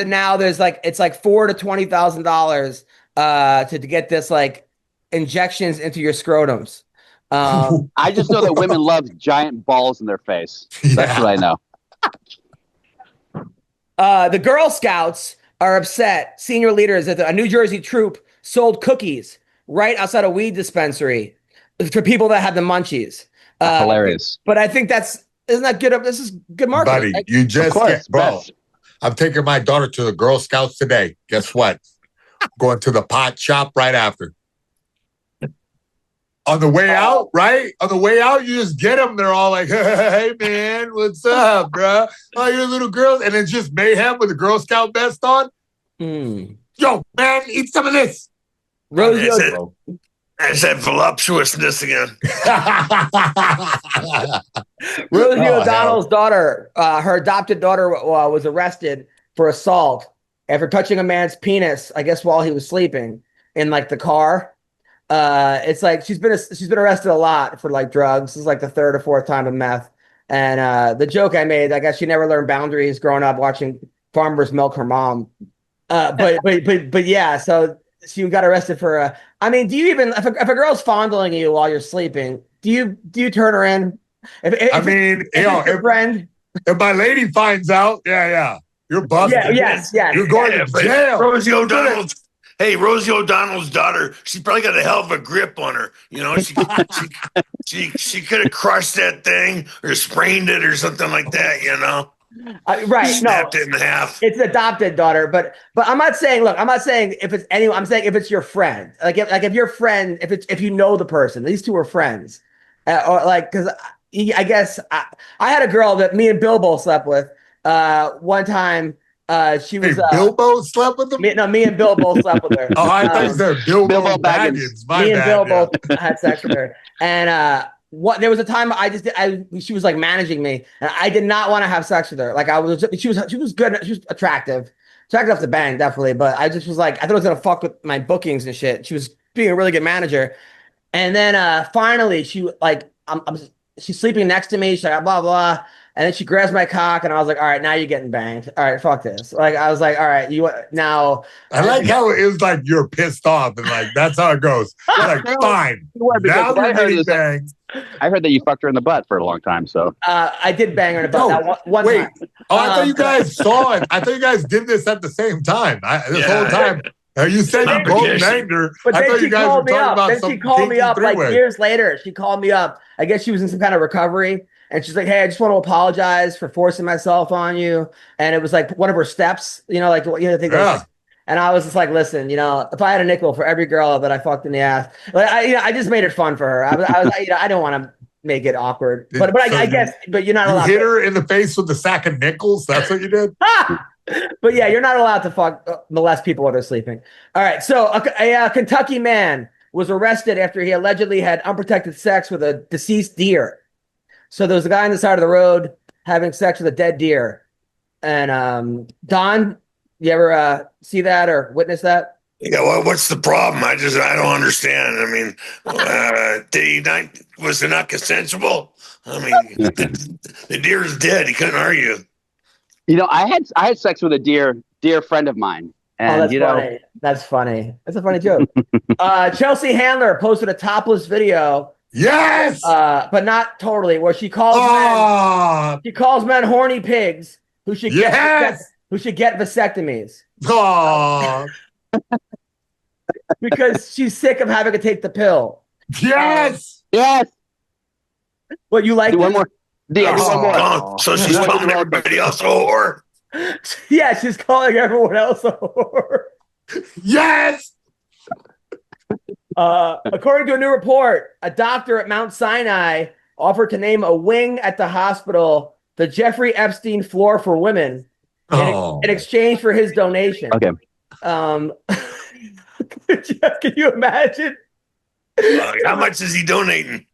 now there's like it's like $4,000 to $20,000 to get this like injections into your scrotums. I just know that women love giant balls in their face. That's what I know. The Girl Scouts are upset. Senior leaders at a New Jersey troop sold cookies right outside a weed dispensary for people that had the munchies. Hilarious. But I think isn't that good? This is good marketing. Buddy, you just bro. I'm taking my daughter to the Girl Scouts today. Guess what? Going to the pot shop right after. On the way out, right? On the way out, you just get them. They're all like, hey, man, what's up, bro? Oh, you're little girls. And it's just Mayhem with a Girl Scout vest on. Yo, man, eat some of this. That's that voluptuousness again. Rosie O'Donnell's daughter, her adopted daughter, was arrested for assault after touching a man's penis, I guess, while he was sleeping in like the car. It's like she's been arrested a lot for like drugs. This is like the third or fourth time of meth. And the joke I made, I guess she never learned boundaries growing up watching farmers milk her mom. But yeah, so she got arrested for. I mean, do you even if a girl's fondling you while you're sleeping, do you turn her in? If my lady finds out, you're busted. Yes, you're going to jail. Rosie O'Donnell's daughter, she's probably got a hell of a grip on her. She could have crushed that thing or sprained it or something like that. Right? Snapped it in half. It's adopted daughter, but I'm not saying. Look, I'm not saying if it's anyone. I'm saying if it's your friend. If your friend, if you know the person, these two are friends, or like because I guess I had a girl that me and Bill both slept with one time. She was Bilbo slept with them. Me and Bill both slept with her. Oh, I thought you said Bilbo Baggins. Me and Bill both had sex with her, and there was a time she was like managing me, and I did not want to have sex with her. Like she was good, she was attractive enough to bang, definitely, but I just was like, I thought it was gonna fuck with my bookings and shit. She was being a really good manager, and then finally she like she's sleeping next to me. She's like blah blah. And then she grabs my cock, and I was like, all right, now you're getting banged. All right, fuck this. Like, I was like, all right, now. I like how it was like you're pissed off, and like, that's how it goes. You're like, fine. Now you're getting banged. I heard that you fucked her in the butt for a long time, so. I did bang her in the butt that one wait. time. Oh, I thought you guys saw it. I thought you guys did this at the same time. This whole time. You said you both banged her. But I then thought she you guys called were me talking up. about Then some she called me up like three-way. years later. She called me up. I guess she was in some kind of recovery. And she's like, hey, I just want to apologize for forcing myself on you. And it was like one of her steps, think Yeah. and I was just like, listen, if I had a nickel for every girl that I fucked in the ass, like I just made it fun for her. I was I don't want to make it awkward. But I guess you're not allowed to hit her in the face with a sack of nickels. That's what you did. But yeah, you're not allowed to molest people when they're sleeping. All right. So a Kentucky man was arrested after he allegedly had unprotected sex with a deceased deer. So there was a guy on the side of the road having sex with a dead deer. And Don, you ever see that or witness that? Yeah, well, what's the problem? I don't understand. I mean, was it not consensual? I mean, the deer is dead. He couldn't argue. I had sex with a dear friend of mine. And, funny. That's funny. That's a funny joke. Chelsea Handler posted a topless video. Yes, but not totally. Where she calls men horny pigs who should get vasectomies. Oh, because she's sick of having to take the pill. Yes, yes. What you like? One more. Yeah, one more. So she's calling everybody else a whore. Yeah, she's calling everyone else a whore. Yes. According to a new report, a doctor at Mount Sinai offered to name a wing at the hospital the Jeffrey Epstein floor for women in exchange for his donation. Okay. Can you imagine? How much is he donating?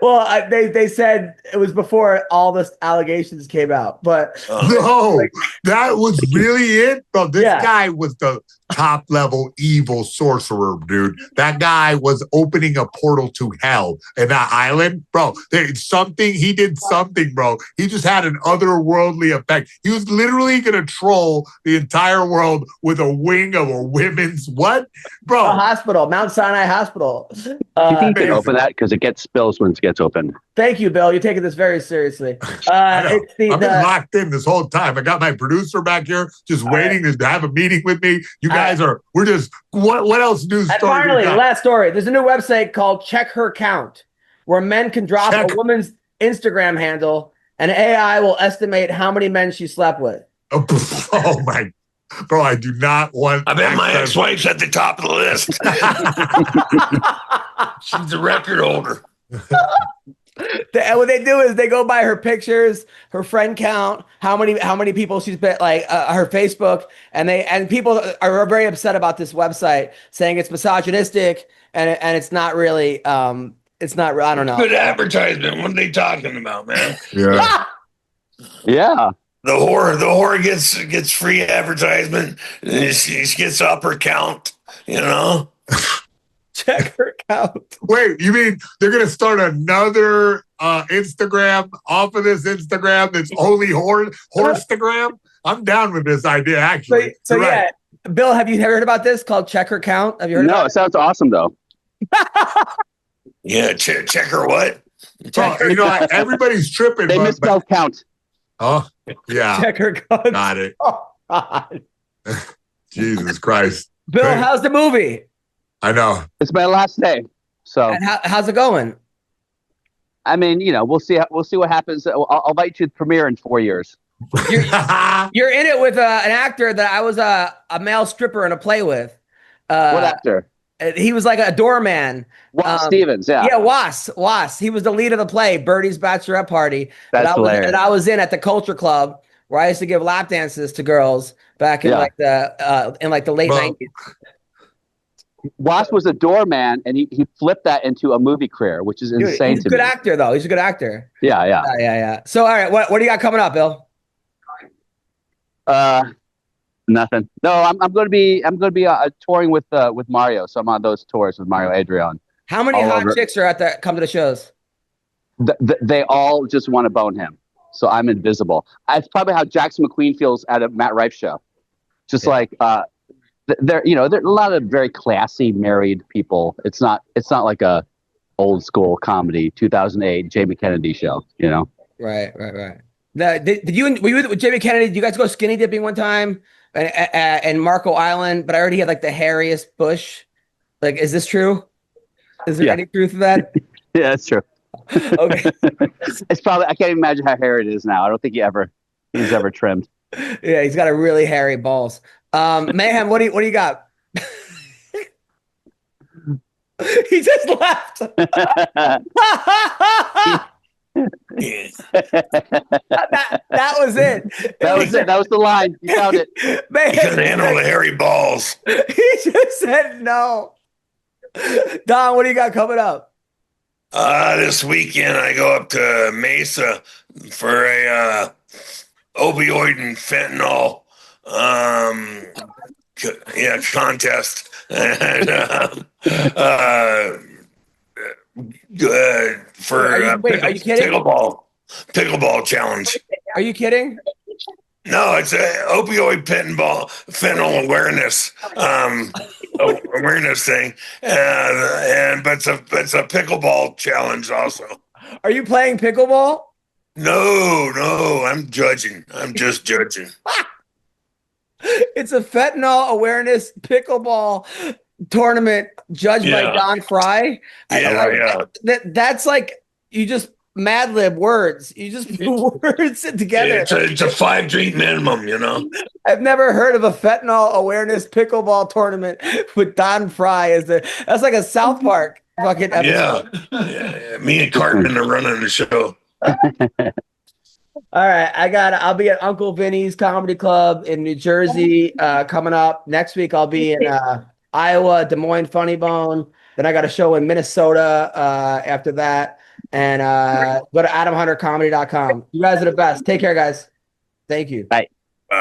Well, they said it was before all the allegations came out, but no, that was really it, bro. This guy was the top level evil sorcerer, dude. That guy was opening a portal to hell in that island, bro. He did something, bro. He just had an otherworldly effect. He was literally gonna troll the entire world with a wing of a women's what, bro? A hospital, Mount Sinai Hospital. You think you can open that because it gets spills when it gets open. Thank you, Bill. You're taking this very seriously. I've been locked in this whole time. I got my producer back here just waiting to have a meeting with me. You guys we're just, what else news story? Finally, last story. There's a new website called Check Her Count, where men can drop a woman's Instagram handle and AI will estimate how many men she slept with. Oh my, bro, I do not want. I bet my ex-wife's at the top of the list. She's the record holder. What they do is they go by her pictures, her friend count, how many people she's been, like her Facebook, and people are very upset about this website, saying it's misogynistic and it's not really it's not, I don't know. Good advertisement. What are they talking about, man? Yeah. Yeah. The whore gets free advertisement. She gets up her count, Check her count. Wait, you mean they're going to start another Instagram off of this Instagram that's only Horstagram? I'm down with this idea, actually. So yeah, Bill, have you heard about this called Check Her Count? Have you heard about it? No, it sounds awesome, though. Yeah, check her what? Everybody's tripping. They misspelled count. Oh, yeah. Check her count. Got it. Oh, God. Jesus Christ. Bill, how's the movie? I know. It's my last day. So and how's it going? I mean, we'll see what happens. I'll invite you to the premiere in 4 years. You're in it with an actor that I was a male stripper in a play with. What actor? He was like a doorman. Was Stevens, yeah. Yeah, Was. He was the lead of the play, Birdie's Bachelorette Party. That's hilarious. And I was in at the Culture Club where I used to give lap dances to girls back in like the late 90s. Wasp was a doorman, and he flipped that into a movie career, which is insane. He's a good actor, though. He's a good actor. Yeah. So, all right, what do you got coming up, Bill? Nothing. No, I'm going to be touring with Mario. So I'm on those tours with Mario Adrian. How many hot chicks are come to the shows? They all just want to bone him. So I'm invisible. It's probably how Jackson McQueen feels at a Matt Rife show. Just like there are a lot of very classy married people. It's not like a old school comedy 2008 Jamie Kennedy show. Right. Were you with Jamie Kennedy? Did you guys go skinny dipping one time and Marco Island? But I already had like the hairiest bush. Like, is this true? Is there any truth to that? Yeah, it's true. Okay. It's probably, I can't even imagine how hairy it is now. I don't think he's ever trimmed. Yeah, he's got a really hairy balls. Mayhem, what do you got? He just left. that was it. That was it. That was the line. You found it. Man, you couldn't handle the hairy balls. He just said no. Don, what do you got coming up? This weekend I go up to Mesa for a opioid and fentanyl contest. And for are you kidding? Pickleball challenge. Are you kidding? No, it's a opioid fentanyl awareness awareness thing, but it's a pickleball challenge also. Are you playing pickleball? No, I'm judging. I'm just judging. It's a fentanyl awareness pickleball tournament judged by Don Frye. That's like you just Mad Lib words. You just put words together. Yeah, it's a 5-drink minimum, I've never heard of a fentanyl awareness pickleball tournament with Don Frye that's like a South Park fucking episode. Yeah. Me and Cartman are running the show. All right, I'll be at Uncle Vinny's Comedy Club in New Jersey coming up. Next week I'll be in Iowa, Des Moines Funny Bone. Then I got a show in Minnesota after that. And go to AdamHunterComedy.com. You guys are the best. Take care, guys. Thank you. Bye.